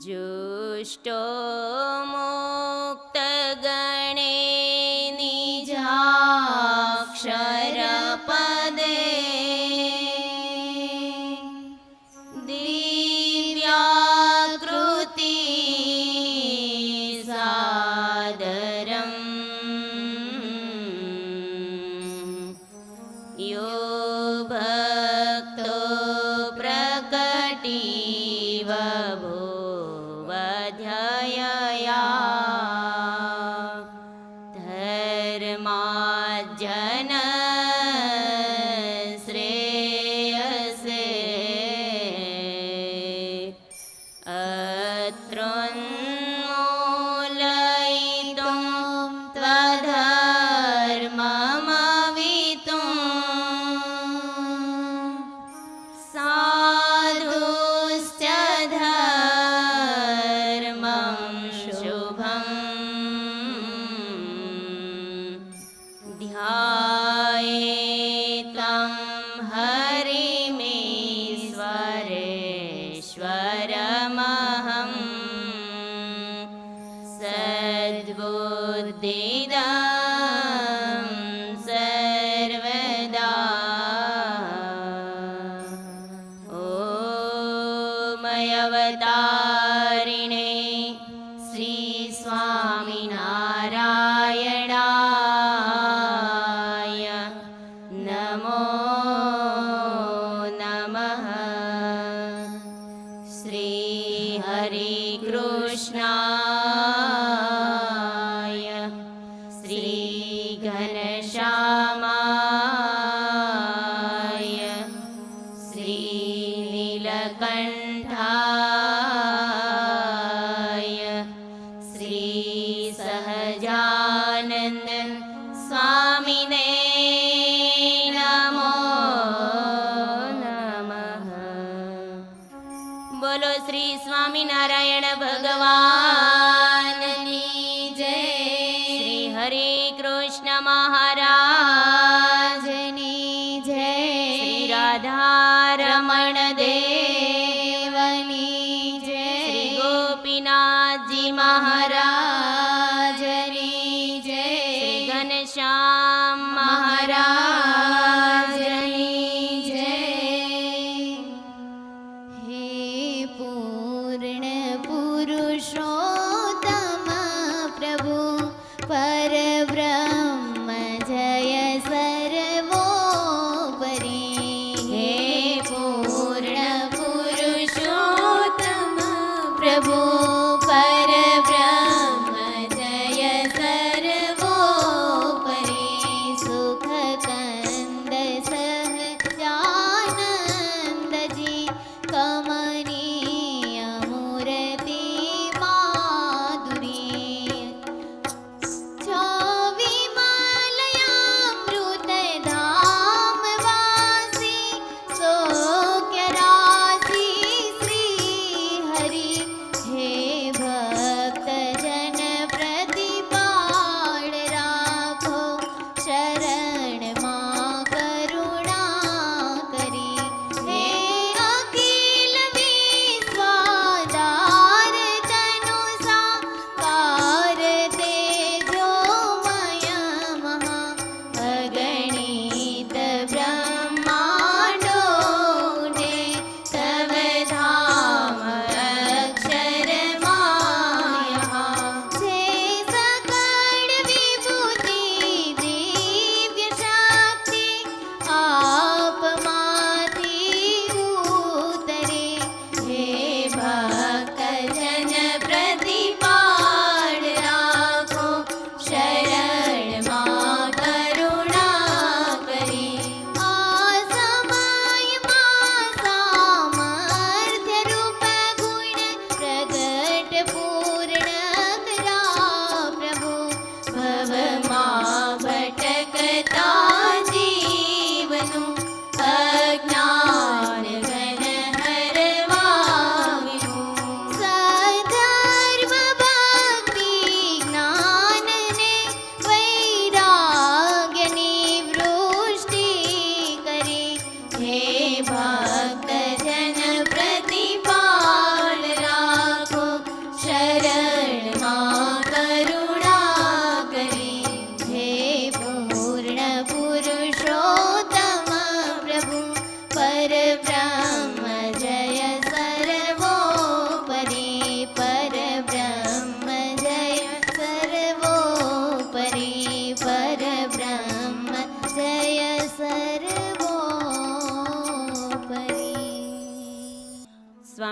जुष्टो मुक्तगणे निजाक्षरपदे दिव्याकृति सादरं यो भक्तो प्रकटीव भूवध्ययया धर्माज्जन श्रेयसे अत्रोन्मूलयितुं त्वधर्ममवितुं साधुश्च धर्मं शुभम् ध्यायेतं हरिमीश्वरेश्वरमहं सद्बुद्धिदं सर्वदा ओमयवतारिणे श्री स्वामिनारायणाय नमो नमः। श्री हरिकृष्णाय श्री घनश्यामाय श्री नीलकण्ठाय श्री सहजानन्द स्वामिने नमो नमः। बोलो श्री स्वामिनारायण भगवाननी जय। श्री हरे कृष्ण महाराजनी जय। श्री राधा रमण देवनी जय। श्री गोपीनाथ जी महाराजनी जय। श्री घनश्याम महाराजनी जय। हे पूर्ण पुरुषोत्तम प्रभु परब्रह्म जय सर्वोपरि। हे पूर्ण पुरुषोत्तम प्रभु परब्रह्म जय सर्वोपरि। सुखकन्द सहजानन्द जी कमनीय मूर्ति माधुरी। विमलयामृतधामवासी सौख्यराशि श्री हरि। हे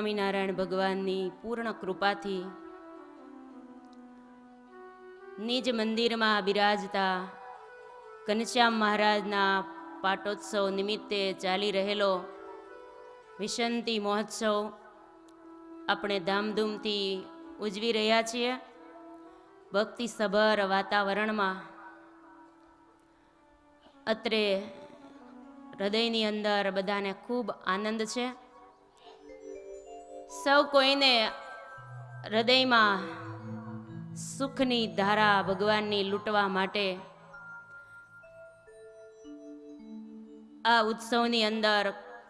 સ્વામિનારાયણ ભગવાનની પૂર્ણ કૃપાથી નિજ મંદિરમાં બિરાજતા ઘનશ્યામ મહારાજના પાટોત્સવ નિમિત્તે ચાલી રહેલો વિસંતી મહોત્સવ આપણે ધામધૂમથી ઉજવી રહ્યા છીએ. ભક્તિસભર વાતાવરણમાં અત્રે હૃદયની અંદર બધાને ખૂબ આનંદ છે. સૌ કોઈને હૃદયમાં સુખની ધારા ભગવાનની લૂંટવા માટે આ ઉત્સવની અંદર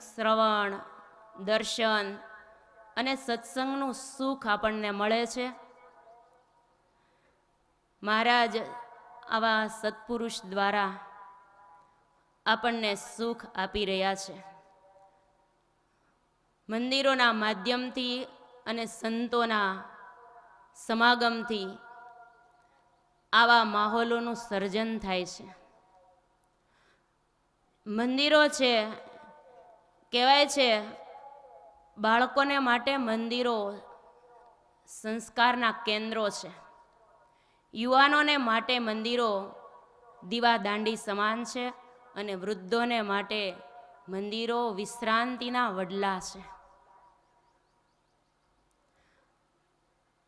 શ્રવણ, દર્શન અને સત્સંગનું સુખ આપણને મળે છે. મહારાજ આવા સત્પુરુષ દ્વારા આપણને સુખ આપી રહ્યા છે. મંદિરોના માધ્યમથી અને સંતોના સમાગમથી આવા માહોલોનું સર્જન થાય છે. મંદિરો છે, કહેવાય છે બાળકોને માટે મંદિરો સંસ્કારના કેન્દ્રો છે. યુવાનોને માટે મંદિરો દીવાદાંડી સમાન છે અને વૃદ્ધોને માટે મંદિરો વિશ્રાંતિના વડલા છે.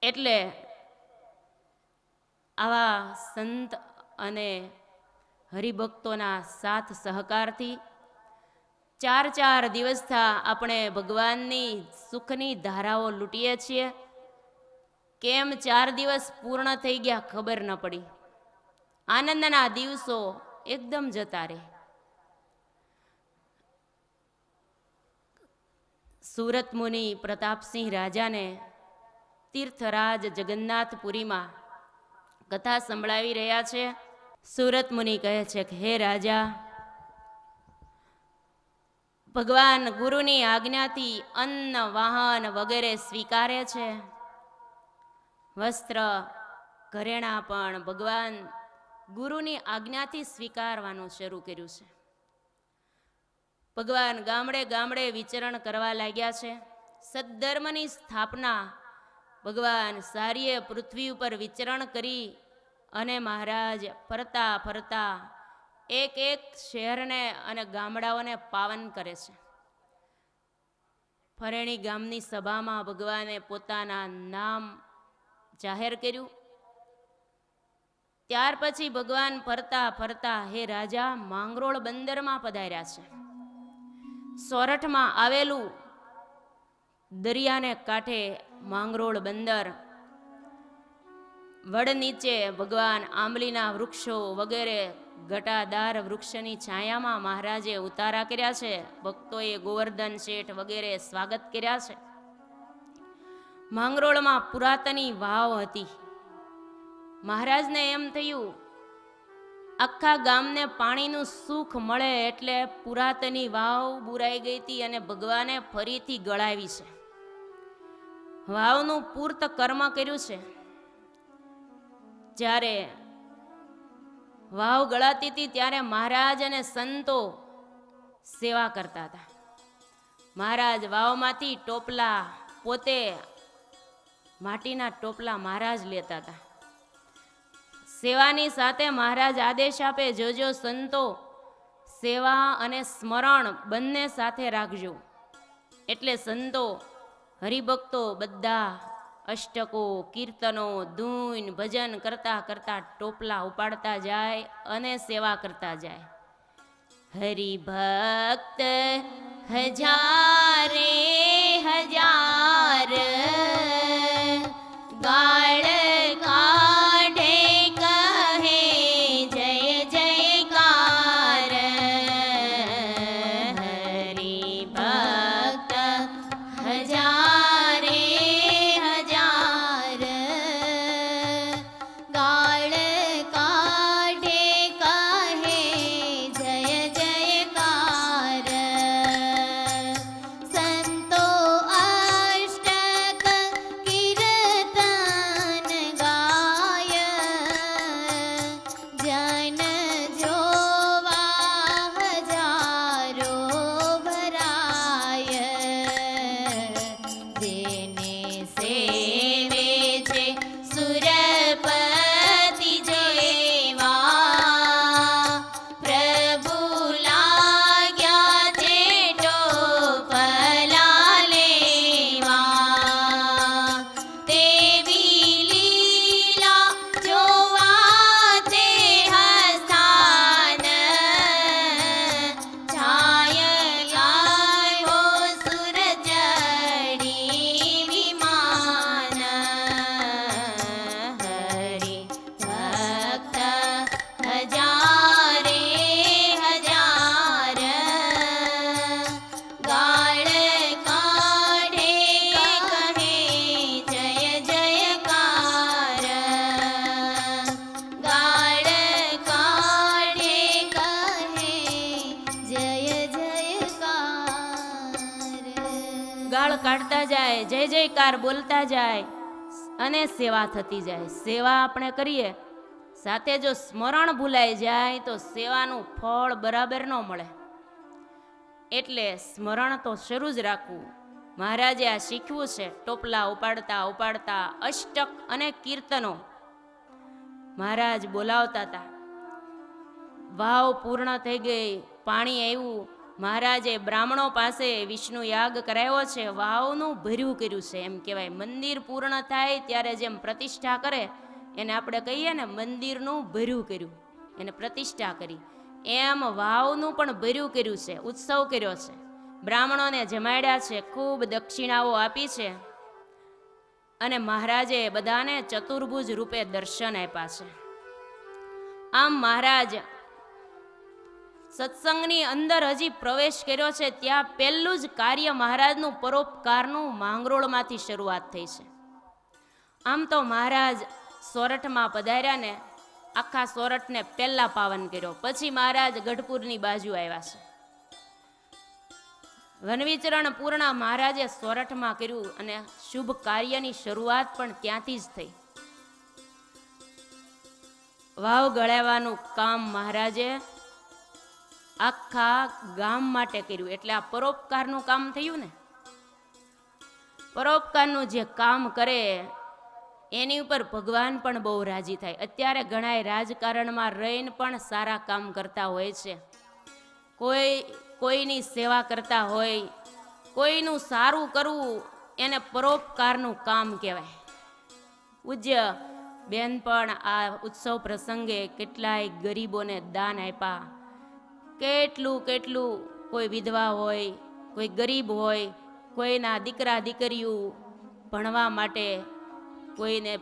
એટલે આવા સંત અને હરિભક્તોના સાથ સહકારથી 4 દિવસથી આપણે ભગવાનની સુખની ધારાઓ લૂંટીએ છીએ. કેમ 4 દિવસ પૂર્ણ થઈ ગયા ખબર ન પડી. આનંદના દિવસો એકદમ જતા રહે. સુરત મુનિ પ્રતાપસિંહ રાજાને તીર્થરાજ જગન્નાથપુરીમાં કથા સંભળાવી રહ્યા છે. સુરત મુનિ કહે છે કે હે રાજા, ભગવાન ગુરુની આજ્ઞાથી અન્ન, વાહન વગેરે સ્વીકારે છે. વસ્ત્ર, ઘરેણાં પણ ભગવાન ગુરુની આજ્ઞાથી સ્વીકારવાનું શરૂ કર્યું છે. ભગવાન ગામડે ગામડે વિચરણ કરવા લાગ્યા છે. સદ્ધર્મની સ્થાપના ભગવાન સારીએ પૃથ્વી ઉપર વિચરણ કરી અને મહારાજ ફરતા ફરતા એક શહેરને અને ગામડાઓને પાવન કરે છે. ફરેણી ગામની સભામાં ભગવાને પોતાના નામ જાહેર કર્યું. ત્યાર પછી ભગવાન ફરતા ફરતા હે રાજા માંગરોળ બંદરમાં પધાર્યા છે. સોરઠમાં આવેલું દરિયાને કાંઠે માંગરોળ બંદર, વડ નીચે ભગવાન આંબલીના વૃક્ષો વગેરે ઘટાદાર વૃક્ષની છાયામાં મહારાજે ઉતારા કર્યા છે. ભક્તોએ ગોવર્ધન શેઠ વગેરે સ્વાગત કર્યા છે. માંગરોળમાં પુરાતની વાવ હતી. મહારાજને એમ થયું આખા ગામને પાણીનું સુખ મળે એટલે પુરાતની વાવ બુરાઈ ગઈ હતી અને ભગવાને ફરીથી ગળાવી છે. વાવનું પૂર્ત કર્મ કર્યું છે. જ્યારે વાવ ગળાતી હતી ત્યારે મહારાજ અને સંતો સેવા કરતા હતા. મહારાજ વાવમાંથી ટોપલા, પોતે માટીના ટોપલા મહારાજ લેતા હતા. સેવાની સાથે મહારાજ આદેશ આપે, જોજો સંતો સેવા અને સ્મરણ બંને સાથે રાખજો. એટલે સંતો હરિભક્તો બધા અષ્ટકો, કીર્તનો, ધૂન, ભજન કરતા કરતા ટોપલા ઉપાડતા જાય અને સેવા કરતા જાય. હરિભક્ત હજારે હજાર ગાળ કાઢે કહે જય જયકાર. હરિભક્ત હજારે હજાર ગાળ કાઢે કહે જય જયકાર. સંત એને સેવે છે સુરપતિ જેવા પ્રભુ લાગ્યા છે ટોપલા લેવા તેવી લીલા જોવા તે હસ્તાન છાય આવ્યો સુરજડી વિમાન હરે ભક્ત હજારે હજાર ગાળ કાઢે કહે જય જયકાર ગાળ કાઢે કહે જય જયકાર ગાળ કાઢતા જાય, જય જયકાર બોલતા જાય અને સેવા થતી જાય. સેવા આપણે કરીએ સાથે જો સ્મરણ ભૂલાઈ જાય તો સેવાનું ફળ બરાબર ન મળે. એટલે સ્મરણ તો શરૂ જ રાખવું. મહારાજે આ શીખવું છે. ટોપલા ઉપાડતા ઉપાડતા અષ્ટક અને કીર્તનો મહારાજ બોલાવતા હતા. વાવ પૂર્ણ થઈ ગઈ, પાણી આવ્યું. મહારાજે બ્રાહ્મણો પાસે વિષ્ણુ યાગ કરાવ્યો છે, વાવનું ભર્યું કર્યું છે એમ કહેવાય. મંદિર પૂર્ણ થાય ત્યારે જેમ પ્રતિષ્ઠા કરે એને આપણે કહીએ ને મંદિરનું ભર્યું કર્યું, એને પ્રતિષ્ઠા કરી, એમ વાવનું પણ ભર્યું કર્યું છે, ઉત્સવ કર્યો છે. બ્રાહ્મણોને જમાડ્યા છે, ખૂબ દક્ષિણાઓ આપી છે અને મહારાજે બધાને ચતુર્ભુજ રૂપે દર્શન આપ્યા છે. આમ મહારાજ સત્સંગની અંદર હજી પ્રવેશ કર્યો છે ત્યાં પહેલું જ કાર્ય મહારાજનું પરોપકારનું માંગરોળમાંથી શરૂઆત થઈ છે. આમ તો મહારાજ સોરઠમાં પધાર્યા ને આખા સોરઠને પહેલા પાવન કર્યો, પછી મહારાજ ગઢપુરની બાજુ આવ્યા છે. વનવિચરણ પૂર્ણ મહારાજે સોરઠમાં કર્યું અને શુભ કાર્યની શરૂઆત પણ ત્યાંથી જ થઈ. વાવ ગળાવવાનું કામ મહારાજે આખા ગામ માટે કર્યું. એટલે આ પરોપકારનું કામ થયું ને. પરોપકારનું જે કામ કરે એની ઉપર ભગવાન પણ બહુ રાજી થાય. અત્યારે ઘણાય રાજકારણમાં રહીને પણ સારા કામ કરતા હોય છે. કોઈની સેવા કરતા હોય, કોઈનું સારું કરવું એને પરોપકારનું કામ કહેવાય. પૂજ્ય બેન પણ આ ઉત્સવ પ્રસંગે કેટલાય ગરીબોને દાન આપ્યા. કેટલું કેટલું, કોઈ વિધવા હોય, કોઈ ગરીબ હોય, કોઈના દીકરા દીકરીઓ ભણવા માટે કોઈને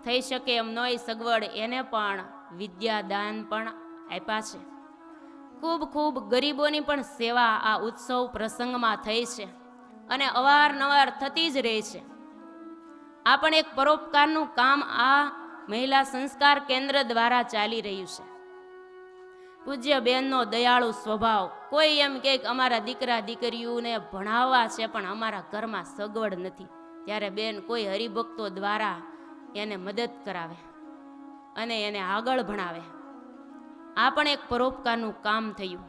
થઈ શકે એમ નોય સગવડ એને પણ વિદ્યાદાન પણ આપ્યા છે. ખૂબ ખૂબ ગરીબોની પણ સેવા આ ઉત્સવ પ્રસંગમાં થઈ છે અને અવારનવાર થતી જ રહે છે. આ પણ એક પરોપકારનું કામ આ મહિલા સંસ્કાર કેન્દ્ર દ્વારા ચાલી રહ્યું છે. પૂજ્ય બેનનો દયાળુ સ્વભાવ. કોઈ એમ કે અમારા દીકરા દીકરીઓને ભણાવવા છે પણ અમારા ઘરમાં સગવડ નથી, ત્યારે બેન કોઈ હરિભક્તો દ્વારા એને મદદ કરાવે અને એને આગળ ભણાવે. આ પણ એક પરોપકારનું કામ થયું.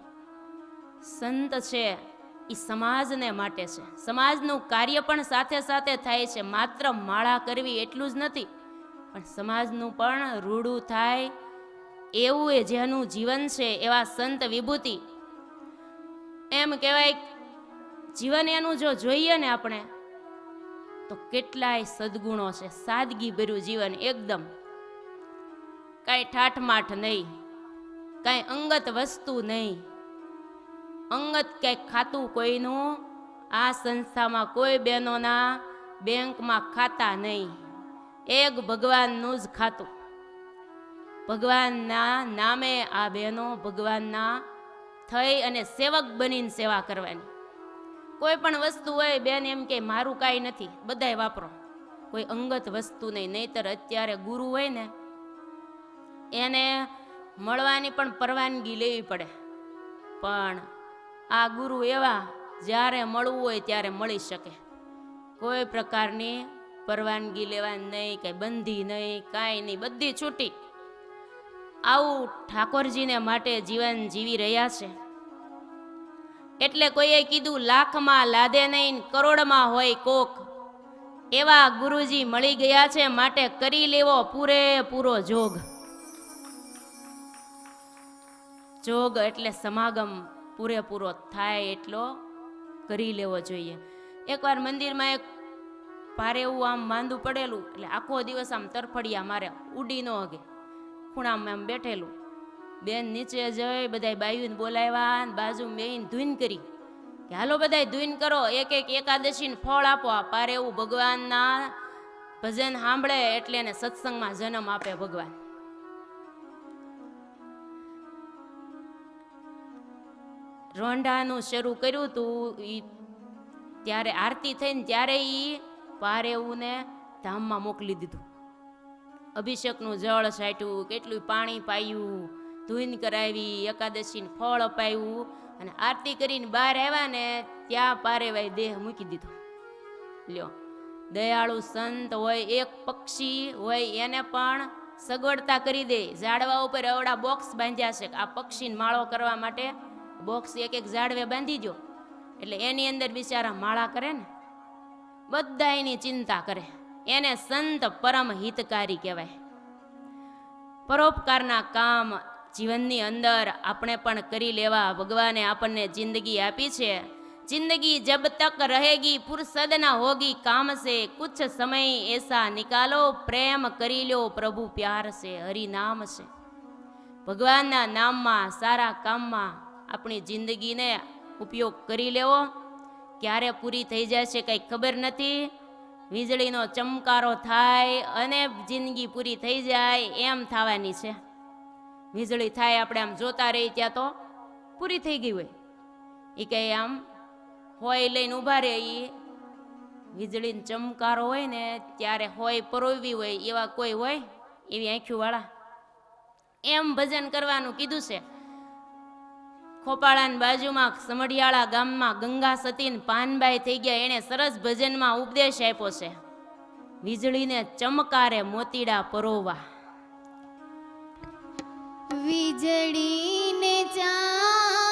સંત છે એ સમાજને માટે છે. સમાજનું કાર્ય પણ સાથે સાથે થાય છે. માત્ર માળા કરવી એટલું જ નથી, પણ સમાજનું પણ રૂડું થાય એવું એ જેનું જીવન છે એવા સંત વિભૂતિ. એમ કહેવાય જીવન એનું જો જોઈએ ને આપણે તો કેટલાય સદગુણો છે. સાદગી ભર્યું જીવન એકદમ, કાંઈ ઠાઠમાઠ નહીં, કાંઈ અંગત વસ્તુ નહીં, અંગત ક્યાંય ખાતું કોઈનું આ સંસ્થામાં કોઈ બહેનોના બેંકમાં ખાતા નહીં, એક ભગવાનનું જ ખાતું. ભગવાનના નામે આ બહેનો ભગવાનના થઈ અને સેવક બનીને સેવા કરવાની. કોઈ પણ વસ્તુ હોય બેન એમ કે મારું કાંઈ નથી, બધાય વાપરો, કોઈ અંગત વસ્તુ નહીં. નહીતર અત્યારે ગુરુ હોય ને એને મળવાની પણ પરવાનગી લેવી પડે, પણ આ ગુરુ એવા જ્યારે મળવું હોય ત્યારે મળી શકે. કોઈ પ્રકારની પરવાનગી લેવાની નહીં, કંઈ બંધી નહીં, કાંઈ નહીં, બધી છૂટી. આવું ઠાકોરજીને માટે જીવન જીવી રહ્યા છે. એટલે કોઈએ કીધું લાખમાં લાદે નહીં, કરોડમાં હોય કોક. એવા ગુરુજી મળી ગયા છે, માટે કરી લેવો પૂરેપૂરો જોગ. જોગ એટલે સમાગમ પૂરેપૂરો થાય એટલો કરી લેવો જોઈએ. એકવાર મંદિરમાં એક ભારે એવું આમ માંદું પડેલું, એટલે આખો દિવસ આમ તરફડિયા મારે, ઉડી ન હગે, ખૂણામાં આમ બેઠેલું. બેન નીચે જઈ બધાય બાયુને બોલાવ્યા, બાજુ બેહીને ધૂન કરી કે હાલો બધાય ધૂન કરો, એક એક એકાદશીને ફળ આપો. આ પારે એવું ભગવાનના ભજન સાંભળે એટલે એને સત્સંગમાં જન્મ આપે ભગવાન. રોંઢાનું શરૂ કર્યું હતું, ત્યારે આરતી થઈને ત્યારે ઈ પારેવુંને ધામમાં મોકલી દીધું. અભિષેકનું જળ છાંટ્યું, કેટલું પાણી પાયું, ધૂન કરાવી, એકાદશીને ફળ અપાયું, અને આરતી કરીને બહાર આવ્યા ને ત્યાં પારેવાય દેહ મૂકી દીધો. લ્યો, દયાળુ સંત હોય, એક પક્ષી હોય એને પણ સગવડતા કરી દે. ઝાડવા ઉપર અવડા બોક્સ બાંધ્યા છે, આ પક્ષીને માળો કરવા માટે બોક્સ એક એક ઝાડવે બાંધી દો, એટલે એની અંદર બિચારા માળા કરે ને, બધા એની ચિંતા કરે. એને સંત પરમ હિતકારી કહેવાય. પરોપકારના કામ જીવનની અંદર આપણે પણ કરી લેવા. ભગવાને આપણને જિંદગી આપી છે. જિંદગી જબ તક રહેગી ફુરસદ ના હોગી કામ સે, કુછ સમય એસા નિકાલો પ્રેમ કરી લો પ્રભુ પ્યાર સે. હરિ નામ છે. ભગવાનના નામમાં, સારા કામમાં આપણી જિંદગીને ઉપયોગ કરી લેવો. ક્યારે પૂરી થઈ જાય છે કંઈ ખબર નથી. વીજળીનો ચમકારો થાય અને જિંદગી પૂરી થઈ જાય એમ થવાની છે. વીજળી થાય આપણે આમ જોતા રહી ત્યાં તો પૂરી થઈ ગઈ હોય. એ કંઈ આમ હોય લઈને ઊભા રહે, એ વીજળીનો ચમકારો હોય ને ત્યારે હોય પરોવી હોય એવા કોઈ હોય, એવી આંખ્યુંવાળા. એમ ભજન કરવાનું કીધું છે. ખોપાળાની બાજુમાં સમઢિયાળા ગામમાં ગંગા સતીન પાનબાઈ થઈ ગયા, એણે સરસ ભજનમાં ઉપદેશ આપ્યો છે. વીજળીને ચમકારે મોતીડા પરોવા. વીજળીને ચમકારે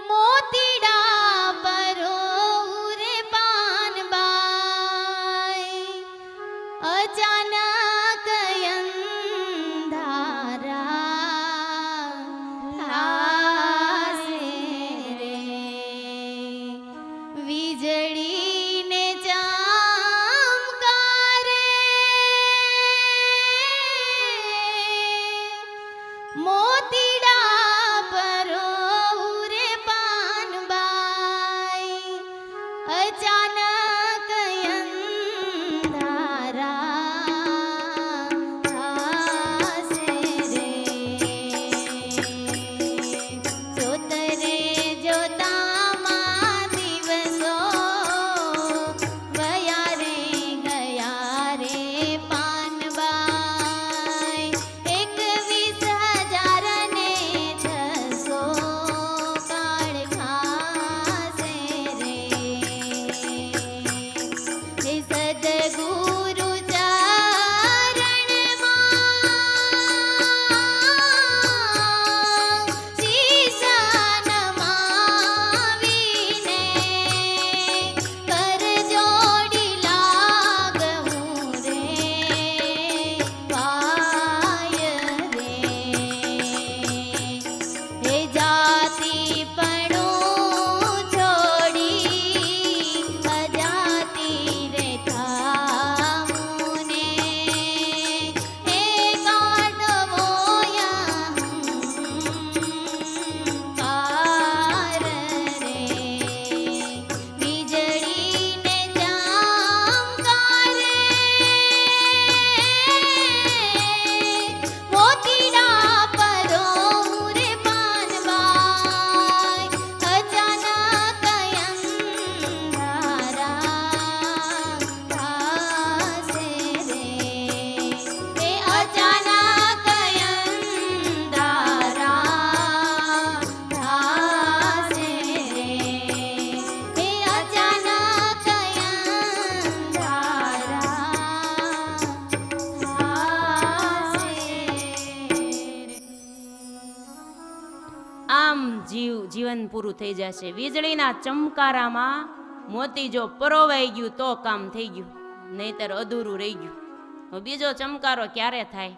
મોતીડા પરોવું રે પાનબાઈ, અચાનક અંધારા થાશે રે. વીજળીને ચમકારે આમ જીવન પૂરું થઈ જશે. વીજળીના ચમકારામાં મોતી જો પરોવાઈ ગયું તો કામ થઈ ગયું, નહીતર અધૂરું રહી ગયું. હવે બીજો ચમકારો ક્યારે થાય?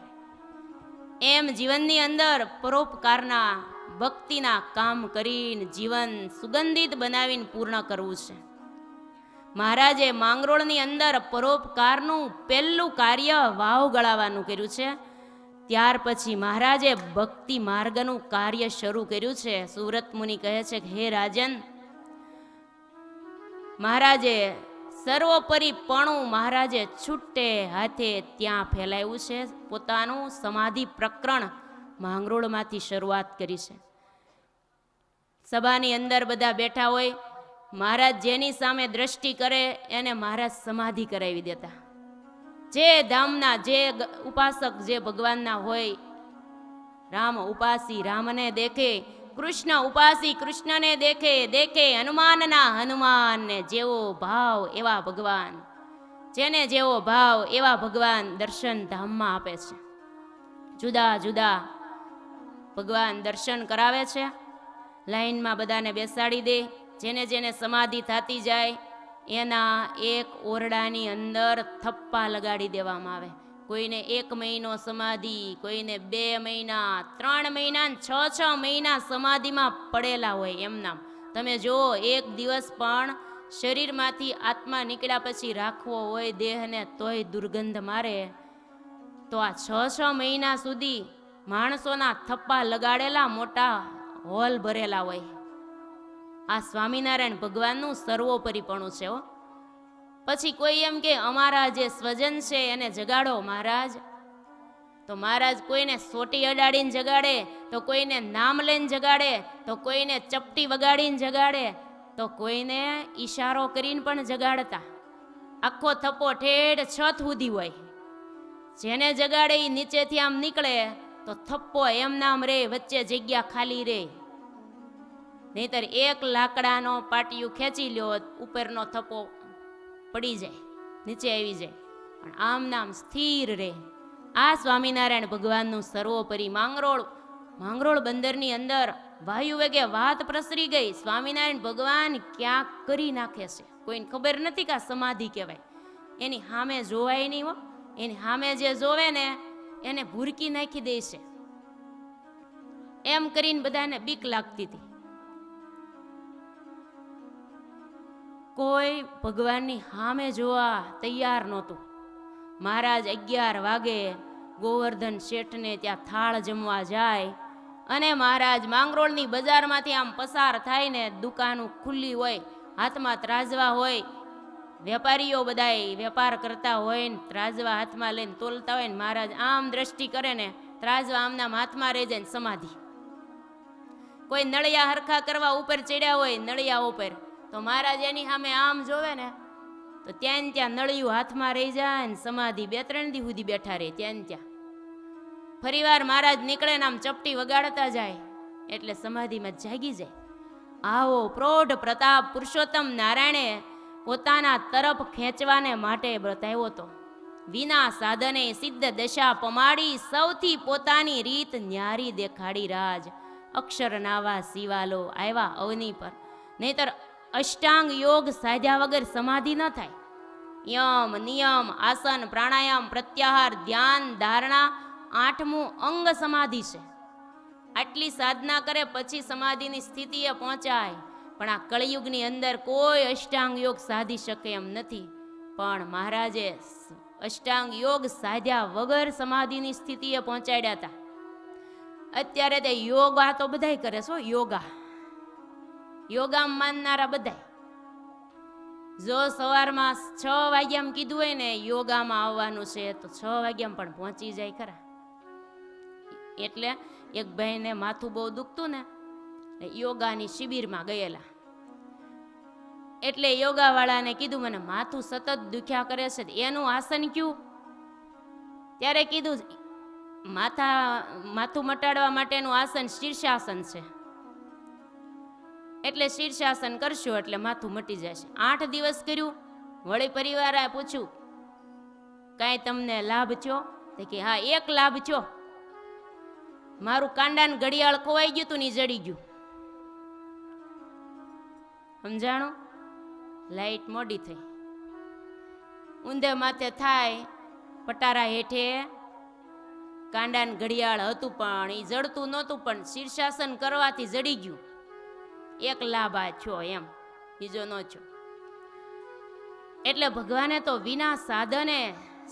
એમ જીવનની અંદર પરોપકારના ભક્તિના કામ કરીને જીવન સુગંધિત બનાવીને પૂર્ણ કરવું છે. મહારાજે માંગરોળની અંદર પરોપકારનું પહેલું કાર્ય વાવ ગળાવાનું કર્યું છે. ત્યાર પછી મહારાજે ભક્તિ માર્ગનું કાર્ય શરૂ કર્યું છે. સુરત મુનિ કહે છે કે હે રાજન, મહારાજે સર્વોપરીપણું મહારાજે છૂટે હાથે ત્યાં ફેલાવ્યું છે. પોતાનું સમાધિ પ્રકરણ માંગરોળમાંથી શરૂઆત કરી છે. સભાની અંદર બધા બેઠા હોય, મહારાજ જેની સામે દ્રષ્ટિ કરે એને મહારાજ સમાધિ કરાવી દેતા. જે ધામના જે ઉપાસક જે ભગવાનના હોય, રામ ઉપાસી રામને દેખે, કૃષ્ણ ઉપાસી કૃષ્ણને દેખે, દેખે હનુમાનના હનુમાનને. જેવો ભાવ એવા ભગવાન, જેને જેવો ભાવ એવા ભગવાન દર્શન ધામમાં આપે છે. જુદા જુદા ભગવાન દર્શન કરાવે છે. લાઈનમાં બધાને બેસાડી દે. જેને જેને સમાધિ થતી જાય એના એક ઓરડાની અંદર થપ્પા લગાડી દેવામાં આવે. કોઈને 1 મહિનો સમાધિ, કોઈને 2 મહિના, 3 મહિના, 6 મહિના સમાધિમાં પડેલા હોય. એમના તમે જો એક દિવસ પણ શરીરમાંથી આત્મા નીકળ્યા પછી રાખવો હોય દેહને તોય દુર્ગંધ મારે. તો આ 6 મહિના સુધી માણસોના થપ્પા લગાડેલા મોટા હોલ ભરેલા હોય. આ સ્વામિનારાયણ ભગવાનનું સર્વોપરીપણું છે. પછી કોઈ એમ કે અમારા જે સ્વજન છે એને જગાડો મહારાજ, તો મહારાજ કોઈને સોટી અડાડીને જગાડે, તો કોઈને નામ લઈને જગાડે, તો કોઈને ચપટી વગાડીને જગાડે, તો કોઈને ઈશારો કરીને પણ જગાડતા. આખો થપ્પો ઠેઠ છત સુધી હોય. જેને જગાડે એ નીચેથી આમ નીકળે તો થપ્પો એમ નામ રે, વચ્ચે જગ્યા ખાલી રે. નહીતર એક લાકડાનો પાટિયું ખેંચી લ્યો, ઉપરનો થપ્પો પડી જાય, નીચે આવી જાય, પણ આમ નામ સ્થિર રહે. આ સ્વામિનારાયણ ભગવાનનું સર્વોપરી માંગરોળ બંદરની અંદર વાયુ વેગે વાત પ્રસરી ગઈ. સ્વામિનારાયણ ભગવાન ક્યાંક કરી નાખે છે, કોઈને ખબર નથી કે આ સમાધિ કહેવાય. એની સામે જોવાય નહીં હો. એની સામે જે જોવે ને એને ભૂરકી નાખી દે છે. એમ કરીને બધાને બીક લાગતી હતી. કોઈ ભગવાનની સામે જોવા તૈયાર નહોતું. મહારાજ 11 વાગે ગોવર્ધન શેઠને ત્યાં થાળ જમવા જાય અને મહારાજ માંગરોળની બજારમાંથી આમ પસાર થાય ને, દુકાનો ખુલ્લી હોય, હાથમાં ત્રાજવા હોય, વેપારીઓ બધાય વેપાર કરતા હોય ને ત્રાજવા હાથમાં લઈને તોલતા હોય ને, મહારાજ આમ દ્રષ્ટિ કરે ને ત્રાજવા આમના હાથમાં રહી જાય ને સમાધિ. કોઈ નળિયા હરખા કરવા ઉપર ચડ્યા હોય નળિયા ઉપર, તો મહારાજ એની સામે આમ જોવે ને તો ત્યાં નળિયું હાથમાં રહી જાય ને સમાધિ 2-3 દી સુધી બેઠા રહે ત્યાં. ફરીવાર મહારાજ નીકળે ને આમ ચપટી વગાડતા જાય એટલે સમાધિમાં જાગી જાય. આવો પ્રૌઢ પ્રતાપ પુરુષોત્તમ નારાયણે પોતાના તરફ ખેંચવાને માટે બતાવ્યો હતો. વિના સાધને સિદ્ધ દશા પમાડી, સૌથી પોતાની રીત ન્યારી દેખાડી રાજ. અક્ષર નાવા સિવાલો આવ્યા અવની પર. નહીતર અષ્ટાંગ યોગ સાધ્યા વગર સમાધિ ન થાય. યમ નિયમ આસન પ્રાણાયામ પ્રત્યાહાર ધ્યાન ધારણા 8મું અંગ સમાધિ છે. આટલી સાધના કરે પછી સમાધિની સ્થિતિએ પહોંચાય. પણ આ કળિયુગની અંદર કોઈ અષ્ટાંગ યોગ સાધી શકે એમ નથી. પણ મહારાજે અષ્ટાંગ યોગ સાધ્યા વગર સમાધિની સ્થિતિએ પહોંચાડ્યા હતા. અત્યારે તે યોગા તો બધાય કરે છો. યોગા માનનારા બધાય જો સવારમાં 6 વાગ્યામાં કીધું હોય ને યોગામાં આવવાનું છે તો 6 વાગ્યામાં પણ પહોંચી જાય ખરા. એટલે એક ભાઈને માથું બહુ દુખતું ને, યોગાની શિબિરમાં ગયેલા. એટલે યોગાવાળાને કીધું મને માથું સતત દુખ્યા કરે છે, એનું આસન કયું? ત્યારે કીધું માથું મટાડવા માટેનું આસન શીર્ષાસન છે, એટલે શીર્ષાસન કરશો એટલે માથું મટી જશે. 8 દિવસ કર્યું. વળી પરિવારે પૂછ્યું કાંઈ તમને લાભ થયો? તે કે હા 1 લાભ થયો. મારું કાંડાન ઘડિયાળ ખોવાઈ ગયું તું ને ઈ જડી ગયું. સમજાણું? લાઈટ મોડી થઈ. ઊંધે માથે થાય પટારા હેઠે કાંડાન ઘડિયાળ હતું પણ એ જડતું નહોતું, પણ શીર્ષાસન કરવાથી જડી ગયું. એક લાભ આ છો એમ, બીજો ન છો. એટલે ભગવાને તો વિના સાધને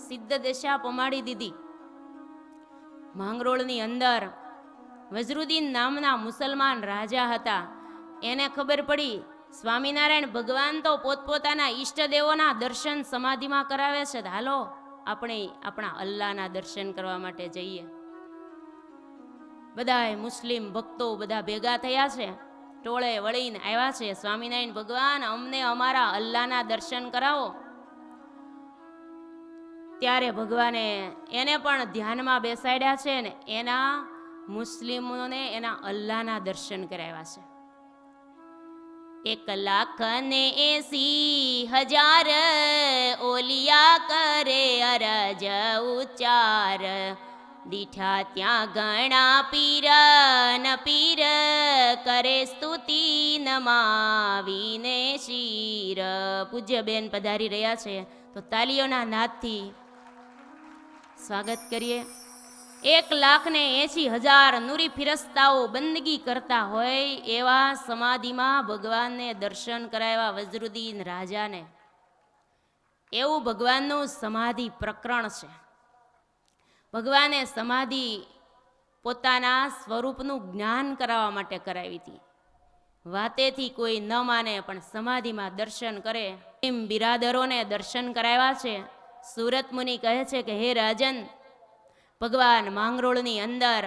સિદ્ધ દશા પમાડી દીધી. માંગરોળની અંદર વજરુદ્દીન નામના મુસલમાન રાજા હતા. એને ખબર પડી સ્વામિનારાયણ ભગવાન તો પોતપોતાના ઈષ્ટદેવોના દર્શન સમાધિમાં કરાવે છે, હાલો આપણે આપણા અલ્લાહના દર્શન કરવા માટે જઈએ. બધાય મુસ્લિમ ભક્તો બધા ભેગા થયા છે, ટોળે વળીને આવ્યા છે, સ્વામિનારાયણ ભગવાન અમને અમારા અલ્લાહના દર્શન કરાવો. ત્યારે ભગવાને એને પણ ધ્યાનમાં બેસાડ્યા છે ને એના મુસ્લિમોને એના અલ્લાહના દર્શન કરાવ્યા છે. 1,80,000 ઓલિયા કરે અરજ ઉચ્ચાર, દીઠા ત્યાં ગણા પીર ન પીર કરે સ્તુતિ નમાવીને શીર. પૂજ્ય બેન પધારી રહ્યા છે તો તાલીઓના નાદથી સ્વાગત કરીએ. 1,80,000 નૂરી ફિરસ્તાઓ બંદગી કરતા હોય એવા સમાધિમાં ભગવાનને દર્શન કરાવ્યા વજરુદ્દીન રાજાને. એવું ભગવાનનું સમાધિ પ્રકરણ છે. ભગવાને સમાધિ પોતાના સ્વરૂપનું જ્ઞાન કરાવવા માટે કરાવી હતી. વાતેથી કોઈ ન માને પણ સમાધિમાં દર્શન કરે એમ બિરાદરોને દર્શન કરાવ્યા છે. સુરત મુનિ કહે છે કે હે રાજન, ભગવાન માંગરોળની અંદર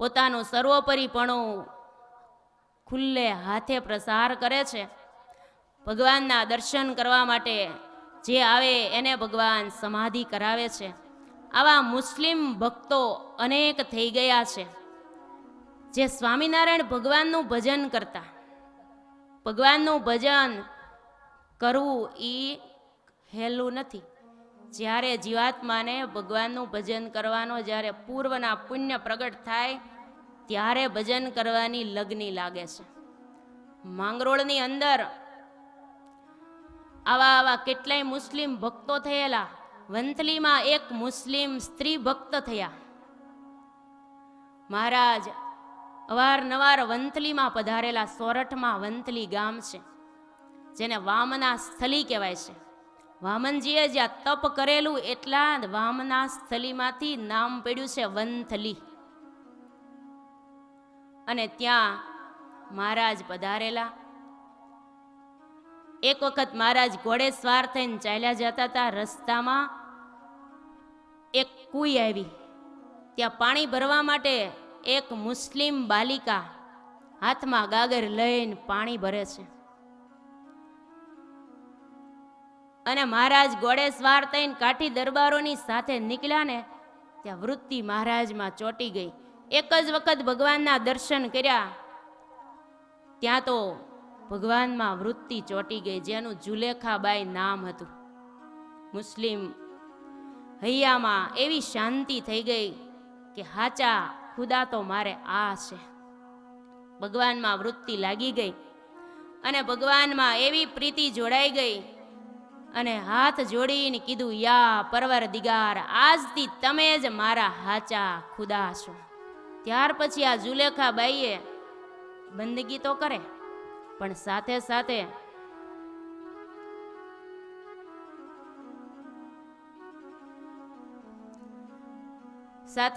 પોતાનું સર્વોપરીપણું ખુલ્લે હાથે પ્રસાર કરે છે. ભગવાનના દર્શન કરવા માટે જે આવે એને ભગવાન સમાધિ કરાવે છે. આવા મુસ્લિમ ભક્તો અનેક થઈ ગયા છે જે સ્વામિનારાયણ ભગવાનનું ભજન કરતા. ભગવાનનું ભજન કરવું એ હેલું નથી. જ્યારે જીવાત્માને ભગવાનનું ભજન કરવાનો જ્યારે પૂર્વના પુણ્ય પ્રગટ થાય ત્યારે ભજન કરવાની લગ્ની લાગે છે. માંગરોળની અંદર આવા કેટલાય મુસ્લિમ ભક્તો થયેલા. વંથલીમાં એક મુસ્લિમ સ્ત્રી ભક્ત થયા. મહારાજ અવારનવાર વંથલીમાં પધારેલા. સોરઠમાં વંથલી ગામ છે જેને વામના સ્થલી કહેવાય છે. વામનજીએ જ્યાં તપ કરેલું એટલા વામના સ્થલીમાંથી નામ પડ્યું છે વંથલી. અને ત્યાં મહારાજ પધારેલા. એક વખત મહારાજ ઘોડે સવાર થઈને ચાલ્યા જતા હતા. રસ્તામાં એક કુઈ આવી. ત્યાં પાણી ભરવા માટે એક મુસ્લિમ બાલિકા હાથમાં ગાગર લઈને પાણી ભરે છે. અને મહારાજ ઘોડે સવાર થઈને કાઠી દરબારોની સાથે નીકળ્યા ને ત્યાં વૃત્તિ મહારાજમાં ચોંટી ગઈ. એક જ વખત ભગવાનના દર્શન કર્યા ત્યાં તો ભગવાનમાં વૃત્તિ ચોંટી ગઈ, જેનું જુલેખાબાઈ નામ હતું. મુસ્લિમ હૈયામાં એવી શાંતિ થઈ ગઈ કે હાચા ખુદા તો મારે આ છે. ભગવાનમાં વૃત્તિ લાગી ગઈ અને ભગવાનમાં એવી પ્રીતિ જોડાઈ ગઈ અને હાથ જોડીને કીધું, યા પરવરદિગાર, આજથી તમે જ મારા હાચા ખુદા છો. ત્યાર પછી આ જુલેખાબાઈએ બંદગી તો કરે પણ સાથે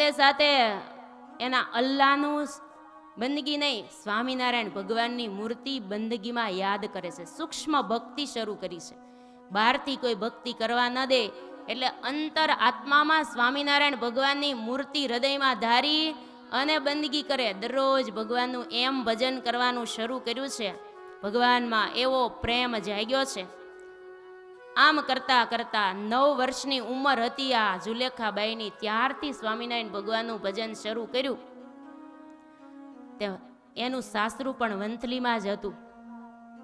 સાથે એના અલ્લાહનું બંદગી નહીં, સ્વામિનારાયણ ભગવાનની મૂર્તિ બંદગીમાં યાદ કરે છે. સૂક્ષ્મ ભક્તિ શરૂ કરી છે. બહારથી કોઈ ભક્તિ કરવા ન દે એટલે અંતર આત્મામાં સ્વામિનારાયણ ભગવાનની મૂર્તિ હૃદયમાં ધારી અને બંદગી કરે. દરરોજ ભગવાનનું એમ ભજન કરવાનું શરૂ કર્યું છે. ભગવાનમાં એવો પ્રેમ જાગ્યો છે. આમ કરતા કરતા 9 વર્ષની ઉંમર હતી આ જુલેખાબાઈની, ત્યારથી સ્વામિનારાયણ ભગવાનનું ભજન શરૂ કર્યું. એનું સાસરું પણ વંથલીમાં જ હતું.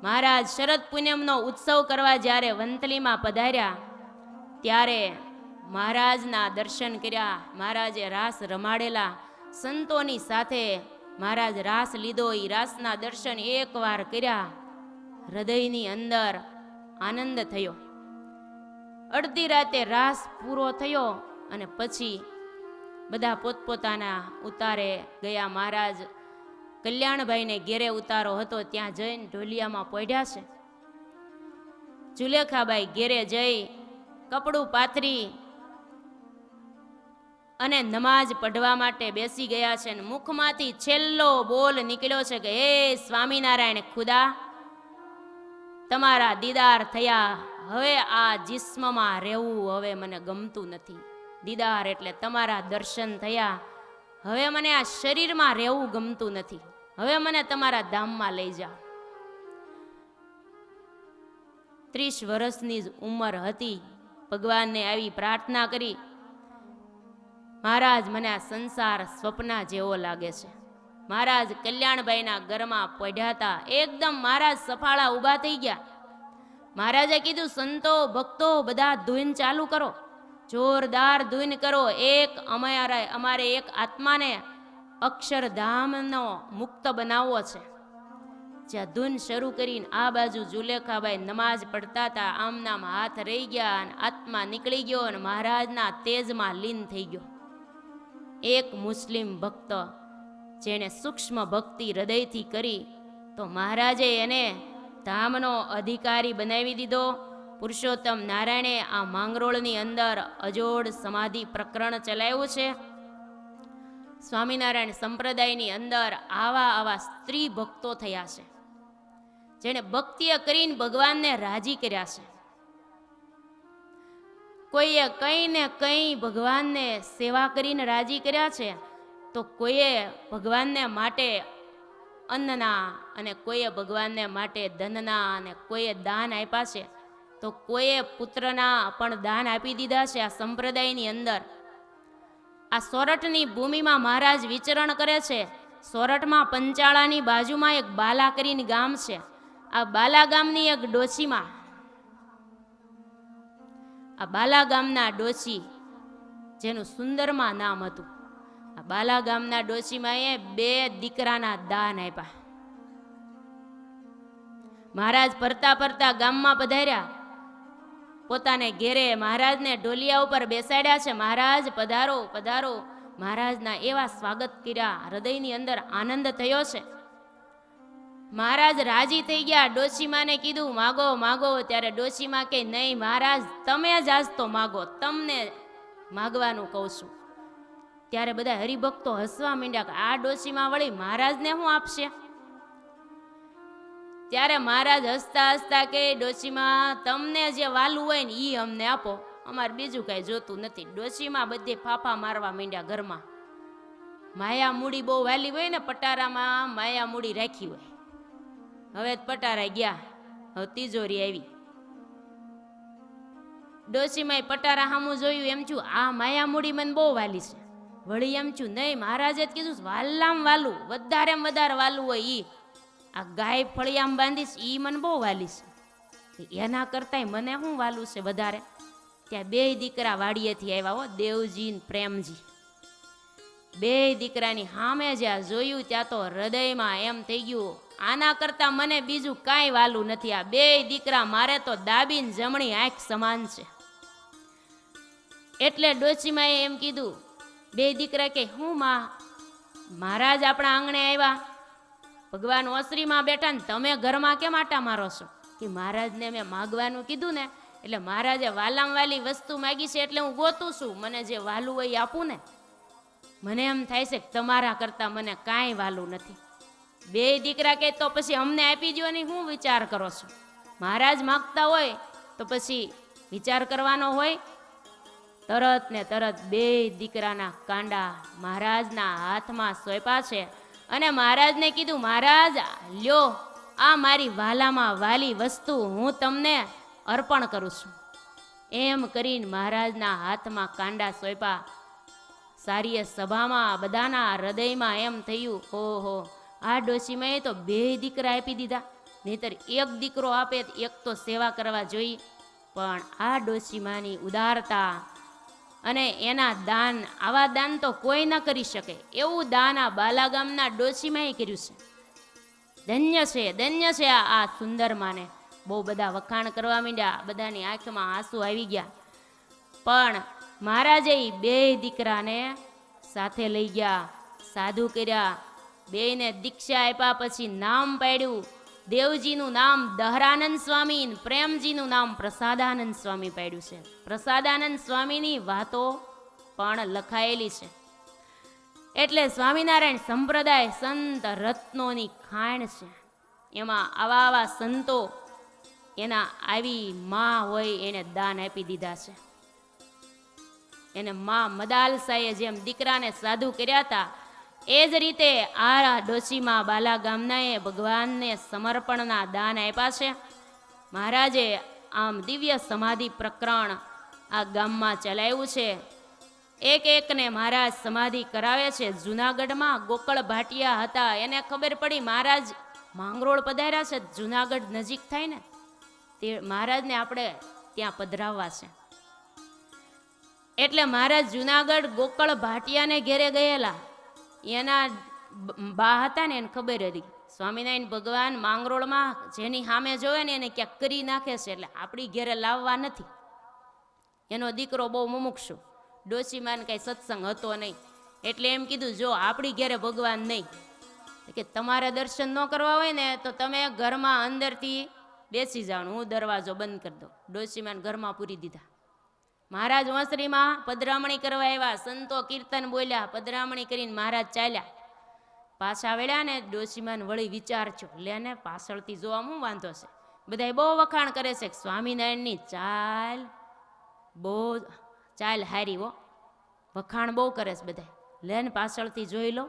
મહારાજ શરદ પૂનમનો ઉત્સવ કરવા જ્યારે વંથલીમાં પધાર્યા ત્યારે મહારાજના દર્શન કર્યા. મહારાજે રાસ રમાડેલા સંતોની સાથે મહારાજ રાસ લીધો. એ રાસના દર્શન એકવાર કર્યા, હૃદયની અંદર આનંદ થયો. અડધી રાતે રાસ પૂરો થયો અને પછી બધા પોતપોતાના ઉતારે ગયા. મહારાજ કલ્યાણભાઈને ઘેરે ઉતારો હતો, ત્યાં જઈને ઢોલિયામાં પોઢ્યા છે. જુલેખાબાઈ ઘેરે જઈ કપડું પાથરી અને નમાજ પઢવા માટે બેસી ગયા છે. અને મુખમાંથી છેલ્લો બોલ નીકળ્યો છે કે હે સ્વામિનારાયણ ખુદા, તમારા દીદાર થયા, હવે આ જિસ્મમાં રહેવું હવે મને ગમતું નથી. દીદાર એટલે તમારા દર્શન થયા, હવે મને આ શરીરમાં રહેવું ગમતું નથી, હવે મને તમારા ધામમાં લઈ જાઓ. 30 વર્ષની જ ઉંમર હતી. ભગવાનને આવી પ્રાર્થના કરી, મહારાજ મને આ સંસાર સ્વપ્ના જેવો લાગે છે. મહારાજ કલ્યાણભાઈના ઘરમાં પડ્યા હતા. એકદમ મહારાજ સફાળા ઊભા થઈ ગયા. મહારાજે કીધું, સંતો ભક્તો બધા ધૂન ચાલુ કરો, જોરદાર ધૂન કરો. અમારે એક આત્માને અક્ષરધામનો મુક્ત બનાવવો છે. જ્યાં ધૂન શરૂ કરીને આ બાજુ જુલેખાબાઈ નમાજ પડતા હતા, આમનામ હાથ રહી ગયા અને આત્મા નીકળી ગયો અને મહારાજના તેજમાં લીન થઈ ગયો. એક મુસ્લિમ ભક્ત જેણે સૂક્ષ્મ ભક્તિ હૃદયથી કરી તો મહારાજે એને ધામનો અધિકારી બનાવી દીધો. પુરુષોત્તમ નારાયણે આ માંગરોળની અંદર અજોડ સમાધિ પ્રકરણ ચલાવ્યું છે. સ્વામિનારાયણ સંપ્રદાયની અંદર આવા સ્ત્રી ભક્તો થયા છે, જેણે ભક્તિએ કરીને ભગવાનને રાજી કર્યા છે. કોઈએ કંઈ ને કંઈ ભગવાનને સેવા કરીને રાજી કર્યા છે, તો કોઈએ ભગવાનને માટે અન્નના અને કોઈએ ભગવાનને માટે ધનના અને કોઈએ દાન આપ્યા છે, તો કોઈએ પુત્રના પણ દાન આપી દીધા છે. આ સંપ્રદાયની અંદર આ સોરઠની ભૂમિમાં મહારાજ વિચરણ કરે છે. સોરઠમાં પંચાળાની બાજુમાં એક બાલા કરીને ગામ છે. આ બાલા ગામની એક ડોશીમાં, આ બાલા ગામના ડોશી જેનું સુંદરમાં નામ હતું, આ બાલા ગામના ડોશીમાં એ 2 દીકરાના દાન આપ્યા. મહારાજ ફરતા ફરતા ગામમાં પધાર્યા. પોતાને ઘેરે મહારાજને ઢોલિયા ઉપર બેસાડ્યા છે. મહારાજ પધારો પધારો. મહારાજના એવા સ્વાગત કર્યા, હૃદયની અંદર આનંદ થયો છે. મહારાજ રાજી થઈ ગયા. ડોશીમાને કીધું માગો માગો. ત્યારે ડોશીમા કે નહીં મહારાજ, તમે જ આજ તો માગો, તમને માગવાનું કહું છું. ત્યારે બધા હરિભક્તો હસવા માંડ્યા કે આ ડોશીમા વળી મહારાજને શું આપશે. ત્યારે મહારાજ હસતા હસતા કે ડોશીમા, તમને જે વાલું હોય ને એ અમને આપો, અમારે બીજું કાંઈ જોતું નથી. ડોશીમા બધે ફાફા મારવા માંડ્યા ઘરમાં. માયા મૂડી બહુ વાલી હોય ને, પટારામાં માયા મૂડી રાખી હોય. હવે પટારા ગયા, હવે તિજોરી આવી. ડોશીમાએ પટારા સામું જોયું, એમ છું આ માયા મૂડી મને બહુ વાલી છે. વળી એમ છું નહીં, મહારાજે કીધું વાલામ વાલું, વધારે વાલું હોય ઈ આ ગાય ફળિયામ બાંધીશ, ઈ મને બહુ વાલી છે. એના કરતાંય મને શું વાલું છે વધારે. ત્યાં 2 દીકરા વાડીએથી આવ્યા હો, દેવજી ને પ્રેમજી. 2 દીકરાની સામે જ્યાં જોયું ત્યાં તો હૃદયમાં એમ થઈ ગયું, આના કરતા મને બીજું કાંઈ વાલું નથી. આ 2 દીકરા મારે તો ડાબી ને જમણી આંખ સમાન છે. એટલે ડોશીમાએ એમ કીધું, 2 દીકરા કે હું માં, મહારાજ આપણા આંગણે આવ્યા, ભગવાન ઓસરીમાં બેઠા ને તમે ઘરમાં કેમ આટા મારો છો. કે મહારાજને મેં માગવાનું કીધું ને, એટલે મહારાજે વાલામ વાલી વસ્તુ માગી છે એટલે હું ગોતું છું. મને જે વાલું હોય આપું ને. મને એમ થાય છે કે તમારા કરતા મને કાંઈ વાલું નથી. 2 દીકરા કે તો પછી અમને આપી દો ને, હું વિચાર કરો છો. મહારાજ માગતા હોય તો પછી વિચાર કરવાનો હોય. તરત ને તરત 2 દીકરાના કાંડા મહારાજના હાથમાં સોંપ્યા છે. અને મહારાજને કીધું, મહારાજ લ્યો આ મારી વાલામાં વાલી વસ્તુ હું તમને અર્પણ કરું છું. એમ કરીને મહારાજના હાથમાં કાંડા સોંપ્યા. સારી સભામાં બધાના હૃદયમાં એમ થયું, ઓહો આ ડોશીમાએ તો 2 દીકરા આપી દીધા, નહીતર 1 દીકરો આપે એક તો સેવા કરવા જોઈએ. પણ આ ડોશીમાની ઉદારતા, અને એના દાન, આવા દાન તો કોઈ ન કરી શકે એવું દાન આ બાલાગામના ડોશીમાએ કર્યું છે. ધન્ય છે આ સુંદર માને. બહુ બધા વખાણ કરવા માંડ્યા, બધાની આંખમાં આંસુ આવી ગયા. પણ મહારાજે બે દીકરાને સાથે લઈ ગયા, સાધુ કર્યા, બેને દીક્ષા આપ્યા, પછી નામ પાડ્યું. દેવજીનું નામ દહરાનંદ સ્વામી, પ્રેમજીનું નામ પ્રસાદાનંદ સ્વામી પાડ્યું છે. પ્રસાદાનંદ સ્વામીની વાતો પણ લખાયેલી છે. એટલે સ્વામિનારાયણ સંપ્રદાય સંત રત્નોની ખાણ છે. એમાં આવા સંતો એના આવી માં હોય એને દાન આપી દીધા છે. એને માં મદાલસાએ જેમ દીકરાને સાધુ કર્યા હતા, એ જ રીતે આ ડોશીમાં બાલા ગામનાએ ભગવાનને સમર્પણના દાન આપ્યા છે. મહારાજે આમ દિવ્ય સમાધિ પ્રકરણ આ ગામમાં ચલાવ્યું છે. એક એકને મહારાજ સમાધિ કરાવે છે. જુનાગઢમાં ગોકળ ભાટિયા હતા, એને ખબર પડી મહારાજ માંગરોળ પધાર્યા છે, જુનાગઢ નજીક થાય ને, તે મહારાજને આપણે ત્યાં પધરાવવા છે. એટલે મહારાજ જુનાગઢ ગોકળ ભાટિયાને ઘેરે ગયેલા. એના બા હતા ને એને ખબર હતી સ્વામિનારાયણ ભગવાન માંગરોળમાં જેની સામે જોવે ને એને ક્યાંક કરી નાખે છે, એટલે આપણી ઘેરે લાવવા નથી. એનો દીકરો બહુ મુમુક્ષુ, ડોશીમાન કઈ સત્સંગ હતો નહીં, એટલે એમ કીધું જો આપણી ઘેરે ભગવાન નહીં, કે તમારે દર્શન ન કરવા હોય ને તો તમે ઘરમાં અંદરથી બેસી જાઓ, હું દરવાજો બંધ કરી દઉં. ડોશીમાન ઘરમાં પૂરી દીધા. મહારાજ વંસરીમાં પધરામણી કરવા આવ્યા, સંતો કીર્તન બોલ્યા, પધરામણી કરીને મહારાજ ચાલ્યા. પાછા વળ્યા ને ડોશીમાન વળી વિચારજો, લે ને પાછળથી જોવા હું વાંધો છે. બધા બહુ વખાણ કરે છે સ્વામિનારાયણની ચાલ બહુ ચાલ હારી હો, વખાણ બહુ કરે છે બધા, લે ને પાછળથી જોઈ લો.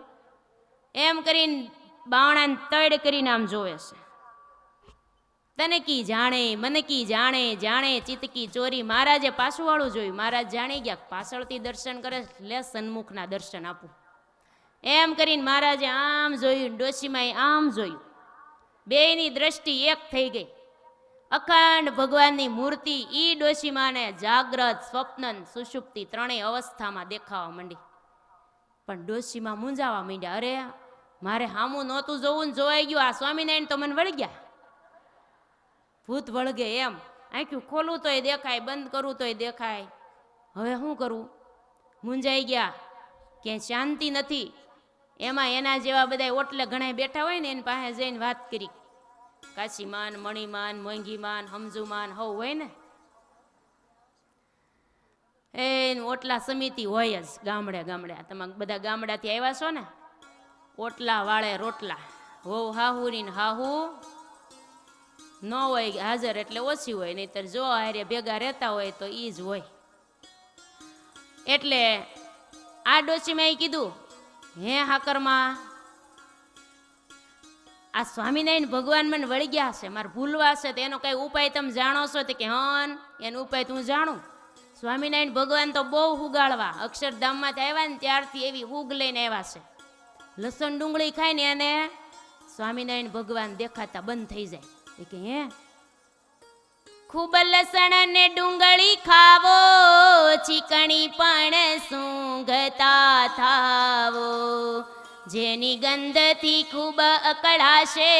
એમ કરીને બાવણાને તડ કરીને આમ જોવે છે. તને કી જાણે મને કી જાણે, જાણે ચિતકી ચોરી. મહારાજે પાછું વાળું જોયું, મહારાજ જાણી ગયા પાછળથી દર્શન કરે, લે સન્મુખના દર્શન આપું. એમ કરીને મહારાજે આમ જોયું, ડોશીમાએ આમ જોયું, બેયની દ્રષ્ટિ એક થઈ ગઈ. અખંડ ભગવાનની મૂર્તિ ઈ ડોશીમાને જાગ્રત, સ્વપ્ન, સુષુપ્તિ ત્રણેય અવસ્થામાં દેખાવા માંડી. પણ ડોશીમાં મૂંઝાવા માંડ્યા, અરે મારે હામું નહોતું જોવું ને જોવાઈ ગયું, આ સ્વામિનારાયણ તો મને વળી ગયા. ભૂત વળગે એમ, આંખ્યું ખોલું તોય દેખાય, બંધ કરું તોય દેખાય, હવે શું કરવું? મૂંઝાઈ ગયા, ક્યાંય શાંતિ નથી. એમાં એના જેવા બધા ઓટલે ઘણા બેઠા હોય ને એની પાસે જઈને વાત કરી. કાશીમાન, મણિમાન, મોંઘીમાન, સમજુમાન હવ હોય ને, એ ઓટલા સમિતિ હોય જ ગામડે ગામડે. તમે બધા ગામડાથી આવ્યા છો ને, ઓટલા વાળે રોટલા, હો હાહુરી ને હાહુ ન હોય હાજર એટલે ઓછી હોય, નહીતર જો હારે ભેગા રહેતા હોય તો ઈ જ હોય. એટલે આ ડોશીમાં કીધું, હે હાકરમાં, આ સ્વામિનારાયણ ભગવાન મને વળી ગયા છે, મારે ભૂલવા છે, તો એનો કઈ ઉપાય તમે જાણો છો? તો કે હન, એનો ઉપાય તું જાણું. સ્વામિનારાયણ ભગવાન તો બહુ હુગાળવા, અક્ષરધામમાંથી આવ્યા ને ત્યારથી એવી હુગ લઈને આવ્યા છે. લસણ ડુંગળી ખાય ને એને સ્વામિનારાયણ ભગવાન દેખાતા બંધ થઈ જાય. કે હે, ખૂબ લસણ ને ડુંગળી ખાવો, ચીકણી પણ સૂંઘતા થાવો, જેની ગંધથી ખૂબ અકળાશે,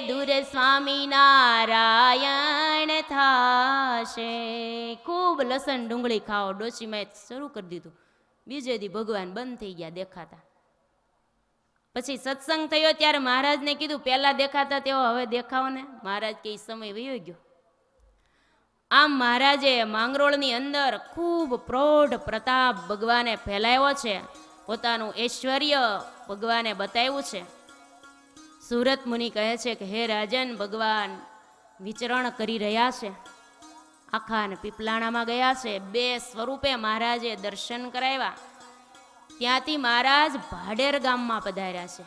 દૂર સ્વામિનારાયણ થાશે. ખૂબ લસણ ડુંગળી ખાઓ. ડોશીમાએ શરૂ કરી દીધું. બીજે દી ભગવાન બંધ થઈ ગયા દેખાતા. પછી સત્સંગ થયો ત્યારે મહારાજને કીધું, પહેલા દેખાતા તેઓ હવે દેખાવો ને. મહારાજ કે સમય વયો ગયો. આમ મહારાજે માંગરોળની અંદર ખૂબ પ્રૌઢ પ્રતાપ ભગવાને ફેલાવ્યો છે, પોતાનું ઐશ્વર્ય ભગવાને બતાવ્યું છે. સુરત મુનિ કહે છે કે હે રાજન, ભગવાન વિચરણ કરી રહ્યા છે, આખા ને પીપલાણામાં ગયા છે. બે સ્વરૂપે મહારાજે દર્શન કરાવ્યા. ત્યાંથી મહારાજ ભાડેર ગામમાં પધાર્યા છે.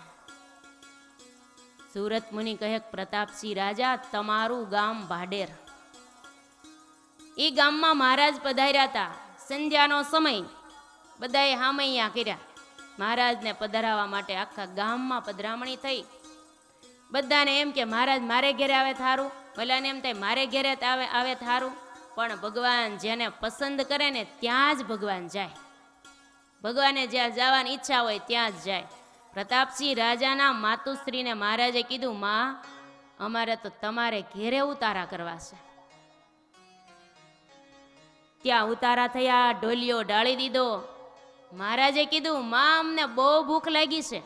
સુરત મુનિ કહે, પ્રતાપસિંહ રાજા, તમારું ગામ ભાડેર, એ ગામમાં મહારાજ પધાર્યા હતા. સંધ્યાનો સમય, બધાએ હામૈયા કર્યા. મહારાજને પધરાવવા માટે આખા ગામમાં પધરામણી થઈ. બધાને એમ કે મહારાજ મારે ઘેરે આવે થારું, ભલાને એમ થાય મારે ઘેરે આવે થારું. પણ ભગવાન જેને પસંદ કરે ને ત્યાં જ ભગવાન જાય. ભગવાને જ્યાં જવાની ઈચ્છા હોય ત્યાં જ જાય. પ્રતાપસિંહ રાજાના માતુશ્રીને મહારાજે કીધું, માં, અમારે તો તમારે ઘેરે ઉતારા કરવા છે. ત્યાં ઉતારા થયા, ઢોલિયો ડાળી દીધો. મહારાજે કીધું, માં, અમને બહુ ભૂખ લાગી છે,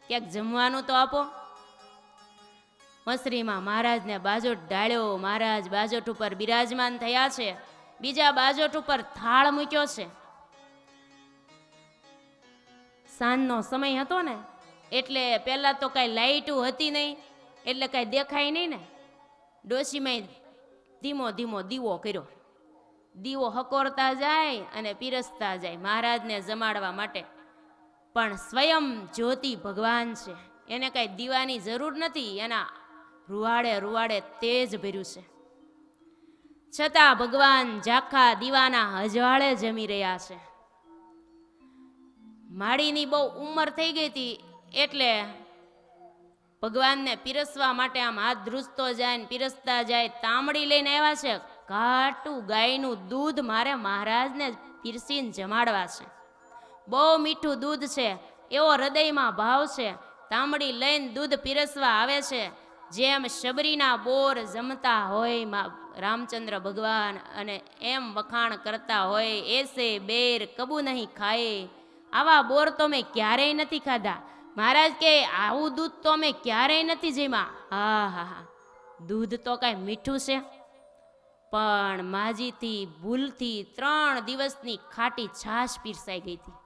ક્યાંક જમવાનું તો આપો. મસરીમાં મહારાજને બાજોટ ડાળ્યો. મહારાજ બાજોટ ઉપર બિરાજમાન થયા છે. બીજા બાજોટ ઉપર થાળ મૂક્યો છે. સાંજનો સમય હતો ને, એટલે પહેલા તો કાંઈ લાઈટું હતી નહીં, એટલે કાંઈ દેખાય નહીં ને. ડોશીમાં ધીમો ધીમો દીવો કર્યો. દીવો હકોરતા જાય અને પીરસતા જાય મહારાજને જમાડવા માટે. પણ સ્વયં જ્યોતિ ભગવાન છે, એને કાંઈ દીવાની જરૂર નથી. એના રૂવાડે રૂવાડે તેજ ભર્યું છે. છતાં ભગવાન ઝાખા દીવાના અજવાળે જમી રહ્યા છે. માળીની બહુ ઉંમર થઈ ગઈ હતી, એટલે ભગવાનને પીરસવા માટે આમ હાથ ધ્રુજતો જાય ને પીરસતા જાય. તાંબડી લઈને આવ્યા છે. ઘાટું ગાયનું દૂધ મારે મહારાજને પીરસીને જમાડવા છે. બહુ મીઠું દૂધ છે, એવો હૃદયમાં ભાવ છે. તાંબડી લઈને દૂધ પીરસવા આવે છે. જેમ શબરીના બોર જમતા હોય રામચંદ્ર ભગવાન, અને એમ વખાણ કરતા હોય, એસે બેર કબુ નહીં ખાએ, આવા બોર તો મેં ક્યારેય નથી ખાધા. મહારાજ કે આવું દૂધ તો અમે ક્યારેય નથી જમ્યા. હા હા હા, દૂધ તો કાંઈ મીઠું છે. પણ માજીથી ભૂલથી 3 દિવસની ખાટી છાશ પીરસાઈ ગઈ હતી.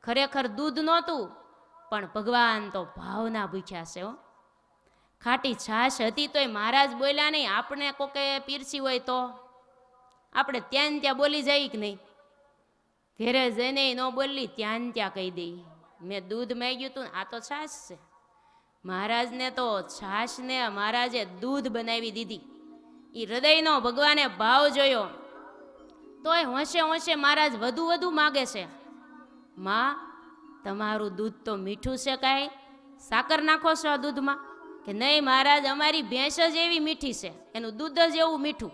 ખરેખર દૂધ નહોતું, પણ ભગવાન તો ભાવના ભૂખ્યા છે. ખાટી છાશ હતી તોય મહારાજ બોલ્યા નહીં. આપણે કોકે પીરસી હોય તો આપણે ત્યાં ને ત્યાં બોલી જાય કે નહીં? ઘેરે જઈને ન બોલી, ત્યાં ને ત્યાં કહી દઈ, મેં દૂધ માંગ્યું હતું, આ તો છાશ છે. મહારાજને તો છાશને મહારાજે દૂધ બનાવી દીધી. એ હૃદયનો ભગવાને ભાવ જોયો. તોય હોંશે હોંશે મહારાજ વધુ વધુ માગે છે. માં, તમારું દૂધ તો મીઠું છે, કાંઈ સાકર નાખો છો આ દૂધમાં? કે નહીં મહારાજ, અમારી ભેંસ જ એવી મીઠી છે, એનું દૂધ જ એવું મીઠું,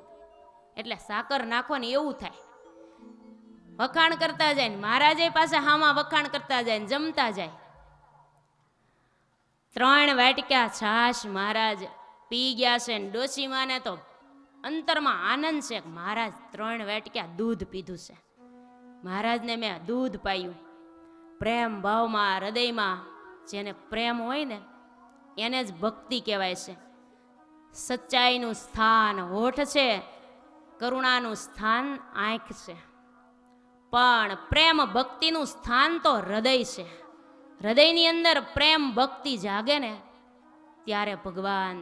એટલે સાકર નાખો ને એવું થાય. વખાણ કરતા જાય ને મહારાજે પાસે હામાં વખાણ કરતા જાય ને જમતા જાય. 3 વાટકા છાશ મહારાજ પી ગયા છે. ને ડોશીમાને તો અંતરમાં આનંદ છે કે મહારાજ 3 વાટકા દૂધ પીધું છે. મહારાજને મેં દૂધ પાયું. પ્રેમ ભાવમાં, હૃદયમાં જેને પ્રેમ હોય ને એને જ ભક્તિ કહેવાય છે. સચ્ચાઈનું સ્થાન હોઠ છે, કરુણાનું સ્થાન આંખ છે, પણ પ્રેમ ભક્તિનું સ્થાન તો હૃદય છે. હૃદયની અંદર પ્રેમ ભક્તિ જાગે ને ત્યારે ભગવાન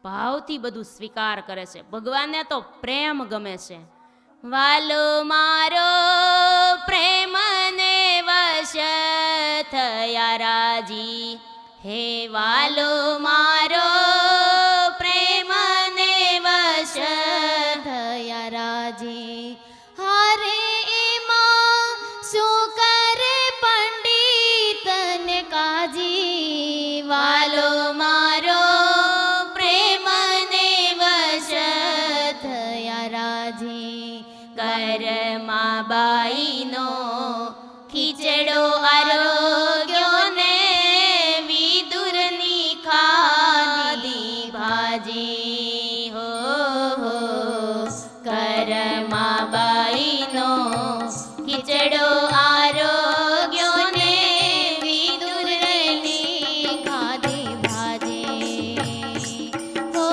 ભાવથી બધું સ્વીકાર કરે છે. ભગવાનને તો પ્રેમ ગમે છે. વાલો મારો પ્રેમને વશ થયા રાજી, હે વાલો મારો પ્રેમને વશ થયા રાજી. હારે એમાં શું કરે પંડિત ને કાજી, વાલો મારો પ્રેમને વશ થયા રાજી. કરમાં બાઈનો ખીચડો આરોગ્યો ને વિદુરની ખાધી ભાજી. હો હો, કરમાં બાઈનો ખીચડો આરોગ્યો ને વિદુરની ખાધી ભાજી. હો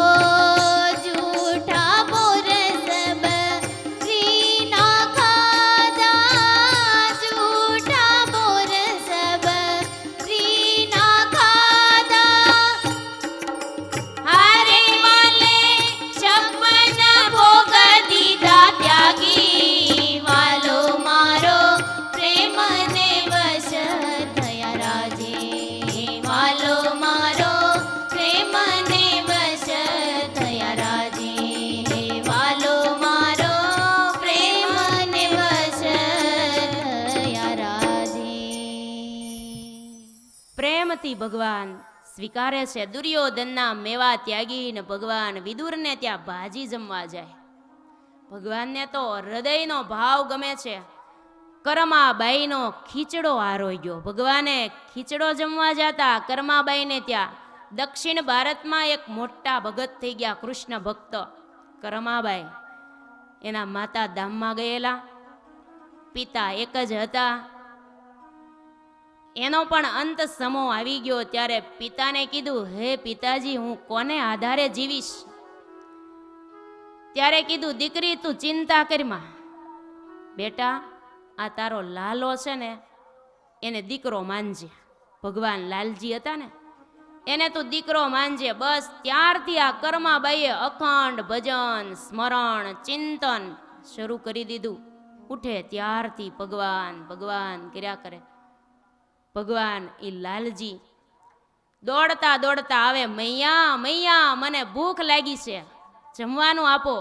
જૂઠા બોર સબ રીના ખાધા, જૂઠા બોર સબ રીના ખાધા. હારે વાલે 56 ભોગ દીધા ત્યાગી, વાલો મારો પ્રેમને વશ થયા રાજી, વાલો મારો પ્રેમને વશ થયા રાજી, વાલો મારો પ્રેમને વશ થયા રાજી. પ્રેમથી ભગવાન સ્વીકારે છે. દુર્યોધનના મેવા ત્યાગીને ભગવાન વિદુરને ત્યાં ભાજી જમવા જાય. ભગવાનને તો હૃદયનો ભાવ ગમે છે. કરમાબાઈનો ખીચડો આરોઈ ગયો. ભગવાને ખીચડો જમવા જતા કરમાબાઈને ત્યાં. દક્ષિણ ભારતમાં એક મોટા ભગત થઈ ગયા, કૃષ્ણ ભક્ત કરમાબાઈ. એના માતા ધામમાં ગયેલા, પિતા એક જ હતા. એનો પણ અંત સમો આવી ગયો. ત્યારે પિતાને કીધું, હે પિતાજી, હું કોને આધારે જીવીશ? ત્યારે કીધું, દીકરી તું ચિંતા કરમાં. બેટા, આ તારો લાલો છે ને, એને દીકરો માનજે. ભગવાન લાલજી હતા ને, એને તું દીકરો માનજે. બસ ત્યારથી આ કરમાબાઈએ અખંડ ભજન, સ્મરણ, ચિંતન શરૂ કરી દીધું. ઉઠે ત્યારથી ભગવાન ભગવાન કર્યા કરે. ભગવાન એ લાલજી દોડતા દોડતા આવે, મૈયા મૈયા, મને ભૂખ લાગી છે, જમવાનું આપો.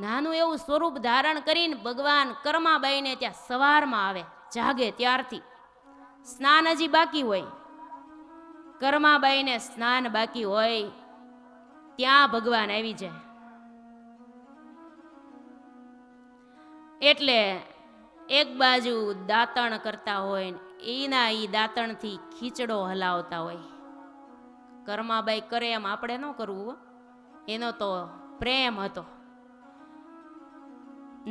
નાનું એવું સ્વરૂપ ધારણ કરીને ભગવાન કરમાબાઈને ત્યાં સવારમાં આવે. જાગે ત્યારથી સ્નાન હજી બાકી હોય, કરમાબાઈને સ્નાન બાકી હોય, ત્યાં ભગવાન આવી જાય. એટલે એક બાજુ દાંતણ કરતા હોય, એના ઈ દાંતણથી ખીચડો હલાવતા હોય. કરમાબાઈ કરે એમ આપણે ન કરવું, એનો તો પ્રેમ હતો.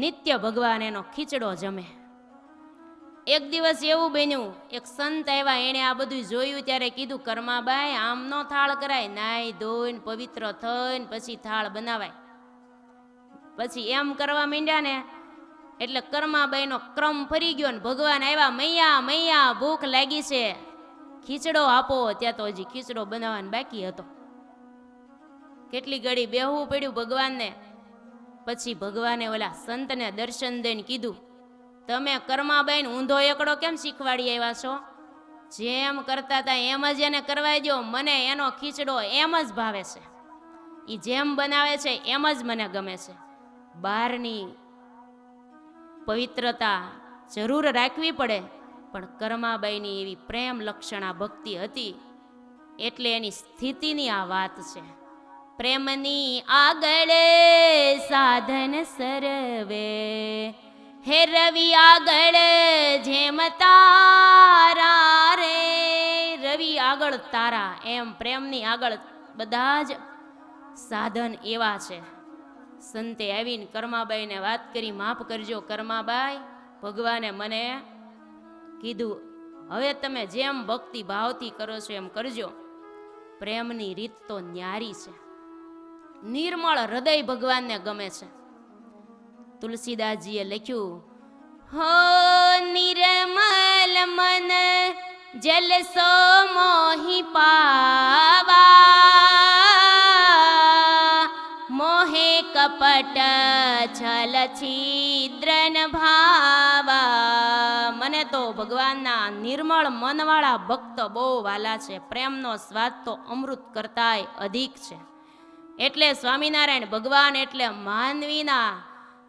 નિત્ય ભગવાન એનો ખીચડો જમે. એક દિવસ એવું બન્યું, એક સંત આવ્યા, એણે આ બધું જોયું. ત્યારે કીધું, કરમાબાઈ, આમ નો થાળ કરાય, નાઈ ધોઈને પવિત્ર થઈને પછી થાળ બનાવાય. પછી એમ કરવા માંડ્યા ને, એટલે કરમાબાઈનો ક્રમ ફરી ગયો ને ભગવાન આવ્યા, મૈયા મૈયા, ભૂખ લાગી છે, ખીચડો આપો. ત્યાં તો હજી ખીચડો બનાવવાનો બાકી હતો. કેટલી ઘડી બેહવું પડ્યું ભગવાનને. પછી ભગવાને ઓલા સંતને દર્શન દઈને કીધું, તમે કરમાબાઈને ઊંધો એકડો કેમ શીખવાડી આવ્યા છો? જેમ કરતા હતા એમ જ એને કરવાઈ દો. મને એનો ખીચડો એમ જ ભાવે છે, એ જેમ બનાવે છે એમ જ મને ગમે છે. બહારની પવિત્રતા જરૂર રાખવી પડે, પણ કરમાબાઈની એવી પ્રેમ લક્ષણા ભક્તિ હતી, એટલે એની સ્થિતિની આ વાત છે. પ્રેમની આગળ સાધન સરવે, હે રવિ આગળ જેમ તારા રે. રવિ આગળ તારા, એમ પ્રેમની આગળ બધા જ સાધન એવા છે. સંતે આવીને કરમાબાઈને વાત કરી, માફ કરજો કરમાબાઈ, ભગવાને મને કીધું, હવે તમે જેમ ભક્તિ ભાવથી કરો છો એમ કરજો. પ્રેમની રીત તો ન્યારી છે. નિર્મળ હૃદય ભગવાનને ગમે છે. તુલસીદાસજીએ લખ્યું, હો નિર્મલ મન જલસો મોહી પાવા, મોહે કપટ છલ છિદ્રન ભાવા. મને તો ભગવાનના નિર્મળ મનવાળા ભક્ત બહુ વાલા છે. પ્રેમનો સ્વાદ તો અમૃત કરતાય અધિક છે. એટલે સ્વામિનારાયણ ભગવાન એટલે માનવીના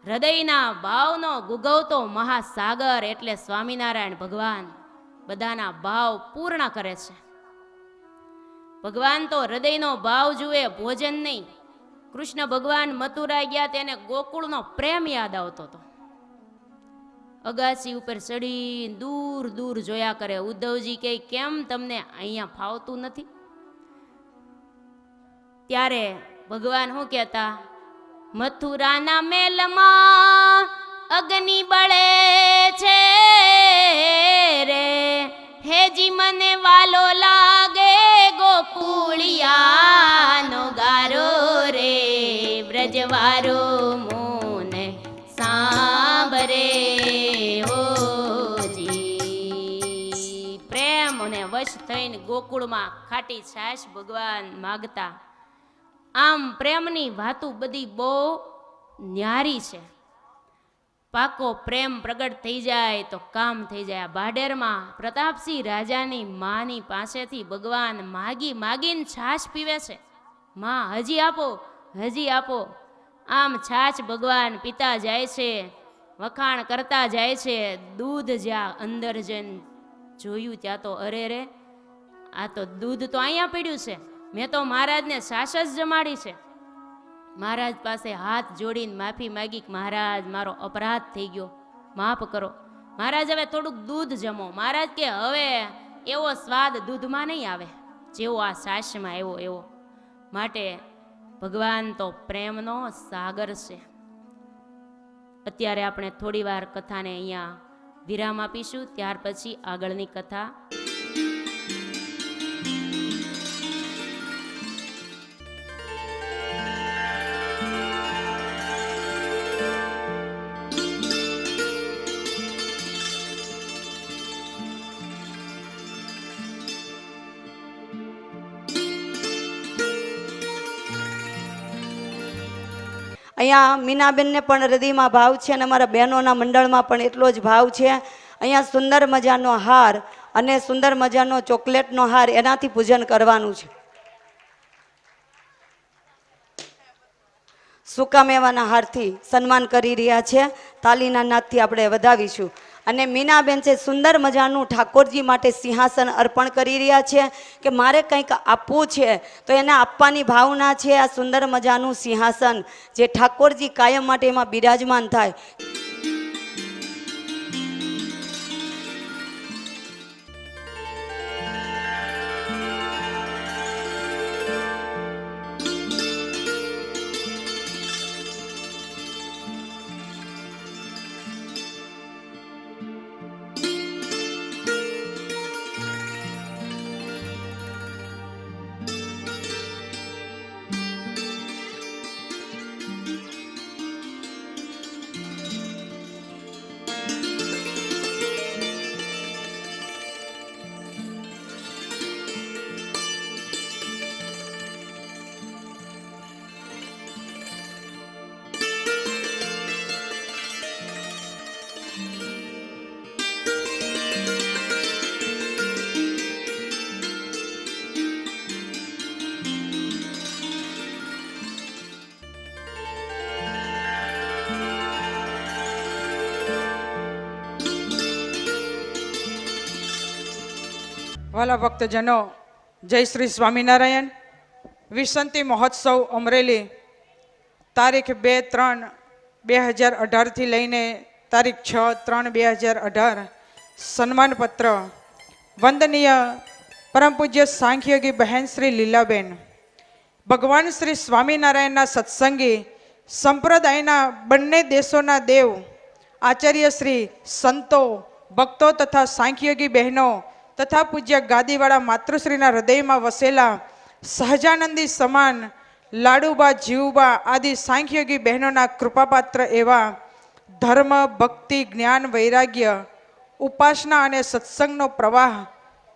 હૃદયના ભાવનો ગુગવતો મહાસાગર. એટલે સ્વામિનારાયણ ભગવાન બધાના ભાવ પૂર્ણ કરે છે. ભગવાન તો હૃદયનો ભાવ જુએ, ભોજન નહીં. કૃષ્ણ ભગવાન મથુરા ગયા, તેને ગોકુળનો પ્રેમ યાદ આવતો હતો. અગાસી ઉપર ચડી દૂર દૂર જોયા કરે. ઉદ્ધવજી કહે, કેમ તમને અહીંયા ફાવતું નથી? ત્યારે ભગવાન શું કહેતા, મથુરાના મેલમાં અગ્નિ બળે છે રે, હેજી મને વાલો લાગે ગોકુળિયાનો ગારો રે. વ્રજવારો મોને સાંભરે હોજી. પ્રેમ અને વશ થઈને ગોકુળમાં ખાટી છાશ ભગવાન માગતા. આમ પ્રેમની વાતો બધી બહુ ન્યારી છે. પાકો પ્રેમ પ્રગટ થઈ જાય તો કામ થઈ જાય. ભાડેરમાં પ્રતાપસિંહ રાજાની માની પાસેથી ભગવાન માગી માગીને છાશ પીવે છે. માં હજી આપો, હજી આપો. આમ છાશ ભગવાન પીતા જાય છે, વખાણ કરતા જાય છે. દૂધ જ્યાં અંદર જઈને જોયું ત્યાં તો અરે રે, આ તો દૂધ તો અહીંયા પીડ્યું છે, મેં તો મહારાજને છાશ જ જમાડી છે. મહારાજ પાસે હાથ જોડીને માફી માગી કે મહારાજ મારો અપરાધ થઈ ગયો, માફ કરો. મહારાજ હવે થોડુંક દૂધ જમો. મહારાજ કે હવે એવો સ્વાદ દૂધમાં નહીં આવે જેવો આ છાશમાં આવ્યો એવો. માટે ભગવાન તો પ્રેમનો સાગર છે. અત્યારે આપણે થોડી વાર કથાને અહીંયા વિરામ આપીશું, ત્યાર પછી આગળની કથા. અહીંયા મીનાબેનને પણ હૃદયમાં ભાવ છે અને અમારા બહેનોના મંડળમાં પણ એટલો જ ભાવ છે. અહીંયા સુંદર મજાનો હાર અને સુંદર મજાનો ચોકલેટનો હાર એનાથી પૂજન કરવાનું છે. સૂકા મેવાના હારથી સન્માન કરી રહ્યા છે. તાલીના નાદથી આપણે વધાવીશું. અને મીનાબેન છે સુંદર મજાનું ઠાકોરજી માટે સિંહાસન અર્પણ કરી રહ્યા છે કે મારે કંઈક આપવું છે તો એને આપવાની ભાવના છે. આ સુંદર મજાનું સિંહાસન જે ઠાકોરજી કાયમ માટે એમાં બિરાજમાન થાય. વાલા ભક્તજનો, જય શ્રી સ્વામિનારાયણ. વિસંતિ મહોત્સવ અમરેલી તારીખ 2-3-2018 લઈને તારીખ 6-3-2018 સન્માનપત્ર વંદનીય પરમ પૂજ્ય સાંખ્યોગી બહેન શ્રી લીલાબેન, ભગવાન શ્રી સ્વામિનારાયણના સત્સંગી સંપ્રદાયના બંને દેશોના દેવ આચાર્ય શ્રી સંતો, ભક્તો તથા સાંખ્યોગી બહેનો તથા પૂજ્ય ગાદીવાળા માતૃશ્રીના હૃદયમાં વસેલા સહજાનંદી સમાન લાડુબા, જીવબા આદિ સાંખ્યોગી બહેનોના કૃપાપાત્ર એવા ધર્મ, ભક્તિ, જ્ઞાન, વૈરાગ્ય, ઉપાસના અને સત્સંગનો પ્રવાહ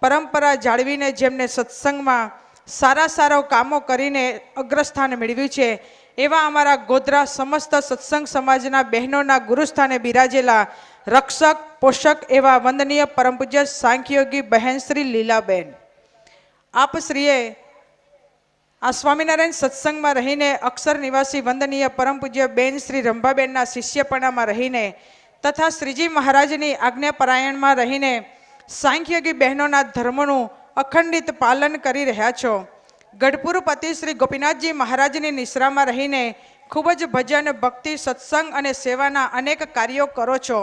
પરંપરા જાળવીને જેમને સત્સંગમાં સારા કામો કરીને અગ્રસ્થાન મેળવ્યું છે એવા અમારા ગોધરા સમસ્ત સત્સંગ સમાજના બહેનોના ગુરુસ્થાને બિરાજેલા રક્ષક, પોષક એવા વંદનીય પરમ પૂજ્ય સાંખ્યોગી બહેન શ્રી લીલાબેન, આપ શ્રીએ આ સ્વામિનારાયણ સત્સંગમાં રહીને અક્ષર નિવાસી વંદનીય પરમ પૂજ્ય બેન શ્રી રંભાબેનના શિષ્યપણામાં રહીને તથા શ્રીજી મહારાજની આજ્ઞાપરાયણમાં રહીને સાંખ્યોગી બહેનોના ધર્મનું અખંડિત પાલન કરી રહ્યા છો. ગઢપુર પતિ શ્રી ગોપીનાથજી મહારાજની નિશ્રામાં રહીને ખૂબ જ ભજન, ભક્તિ, સત્સંગ અને સેવાના અનેક કાર્યો કરો છો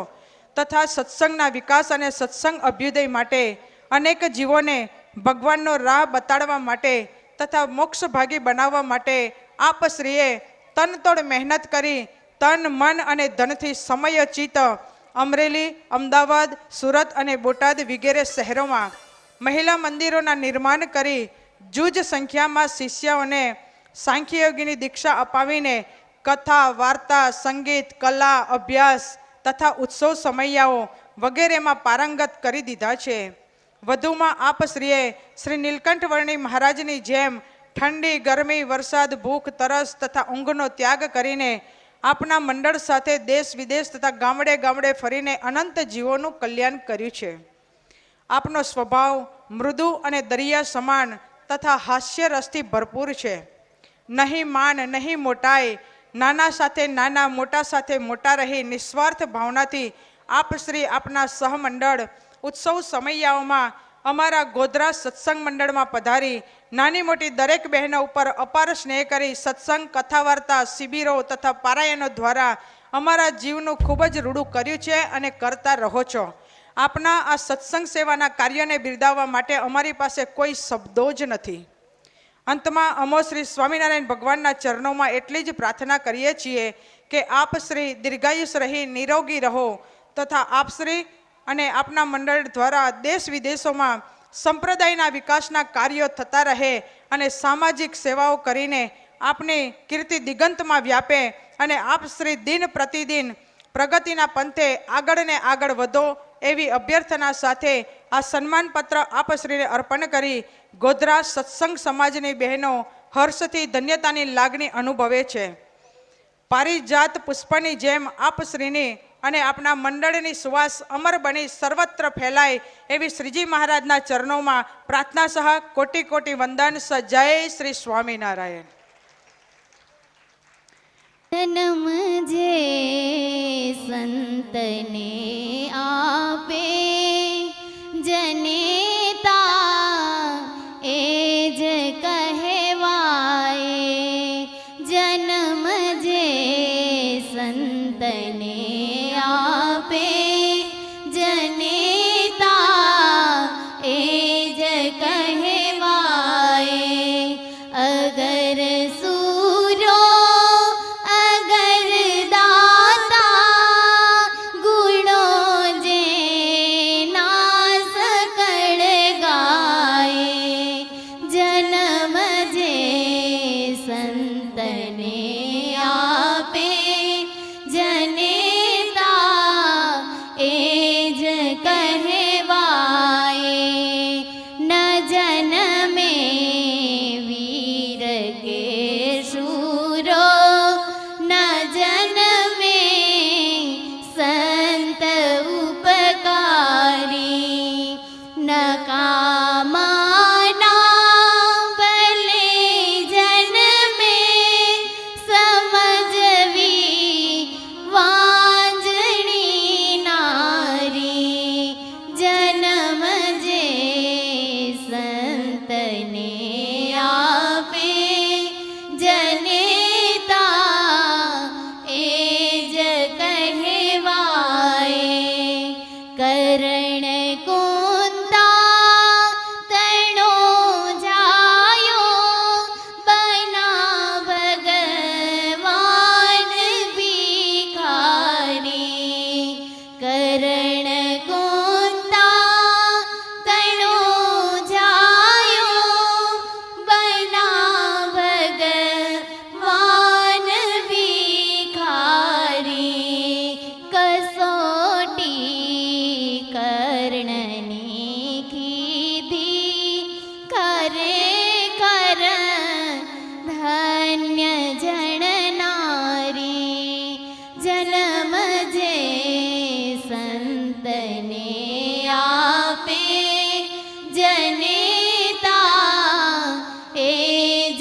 તથા સત્સંગના વિકાસ અને સત્સંગ અભ્યુદય માટે અનેક જીવોને ભગવાનનો રાહ બતાડવા માટે તથા મોક્ષભાગી બનાવવા માટે આપ શ્રીએ તનતોડ મહેનત કરી તન, મન અને ધનથી સમયોચિત અમરેલી, અમદાવાદ, સુરત અને બોટાદ વગેરે શહેરોમાં મહિલા મંદિરોના નિર્માણ કરી જૂજ સંખ્યામાં શિષ્યોને સાંખ્યયોગીની દીક્ષા અપાવીને કથા, વાર્તા, સંગીત, કલા, અભ્યાસ તથા ઉત્સવ સમૈયાઓ વગેરેમાં પારંગત કરી દીધા છે. વધુમાં આપ શ્રીએ શ્રી નીલકંઠ વર્ણી મહારાજની જેમ ઠંડી, ગરમી, વરસાદ, ભૂખ, તરસ તથા ઊંઘનો ત્યાગ કરીને આપના મંડળ સાથે દેશ વિદેશ તથા ગામડે ગામડે ફરીને અનંત જીવોનું કલ્યાણ કર્યું છે. આપનો સ્વભાવ મૃદુ અને દરિયા સમાન તથા હાસ્ય રસથી ભરપૂર છે. નહીં માન, નહીં મોટાઈ, નાના સાથે નાના, મોટા સાથે મોટા રહી નિસ્વાર્થ ભાવનાથી આપ શ્રી આપના સહમંડળ ઉત્સવ સમૈયાઓમાં અમારા ગોધરા સત્સંગ મંડળમાં પધારી નાની મોટી દરેક બહેનો ઉપર અપાર સ્નેહ કરી સત્સંગ, કથા વાર્તા, શિબિરો તથા પારાયણો દ્વારા અમારા જીવનું ખૂબ જ રૂડું કર્યું છે અને કરતા રહો છો. આપના આ સત્સંગ સેવાના કાર્યને બિરદાવવા માટે અમારી પાસે કોઈ શબ્દો જ નથી. અંતમાં અમો શ્રી સ્વામિનારાયણ ભગવાનના ચરણોમાં એટલી જ પ્રાર્થના કરીએ છીએ કે આપ શ્રી દીર્ઘાયુષ રહી નિરોગી રહો તથા આપ શ્રી અને આપના મંડળ દ્વારા દેશ વિદેશોમાં સંપ્રદાયના વિકાસના કાર્યો થતા રહે અને સામાજિક સેવાઓ કરીને આપની કીર્તિ દિગંતમાં વ્યાપે અને આપ શ્રી દિન પ્રતિદિન પ્રગતિના પંથે આગળ ને આગળ વધો એવી અભ્યર્થના સાથે આ સન્માનપત્ર આપ શ્રીને અર્પણ કરી ગોધરા સત્સંગ સમાજની બહેનો હર્ષથી ધન્યતાની લાગણી અનુભવે છે. પારિજાત પુષ્પની જેમ આપ શ્રીની અને આપના મંડળની સુવાસ અમર બની સર્વત્ર ફેલાય એવી શ્રીજી મહારાજના ચરણોમાં પ્રાર્થના સહ કોટી કોટી વંદન. જય શ્રી સ્વામિનારાયણ. જન્મ જે સંતને આપે જનેતા એ જ કહેવાય. જન્મ જે સંતને આપે જનેતા એ જ કહેવાય. અગર સૂરો અગર દાતા ગુણો જે ના સકળ ગાય. જન્મ જે સંતને આપે જનેતા એ જ કહેવાય. ન જન્મે વીર કે શૂરો ન જન્મે સંત ઉપકારી. ન કામાના ભલે જન્મે સમજવી વાંજણી નારી. જન્મ જે સંતને આપે જનેતા એ જ કહેવાય. કરણ કુંતા તણો જાયો બના ભગવાન ભિખારી. કરણ કુંતા તણો જાયો બના ભગવાન ભિખારી. કસોટી કર્ણની કીધી ખરેખર ધન્ય જણનારી. જન્મ જે સંતને આપે જનેતા એ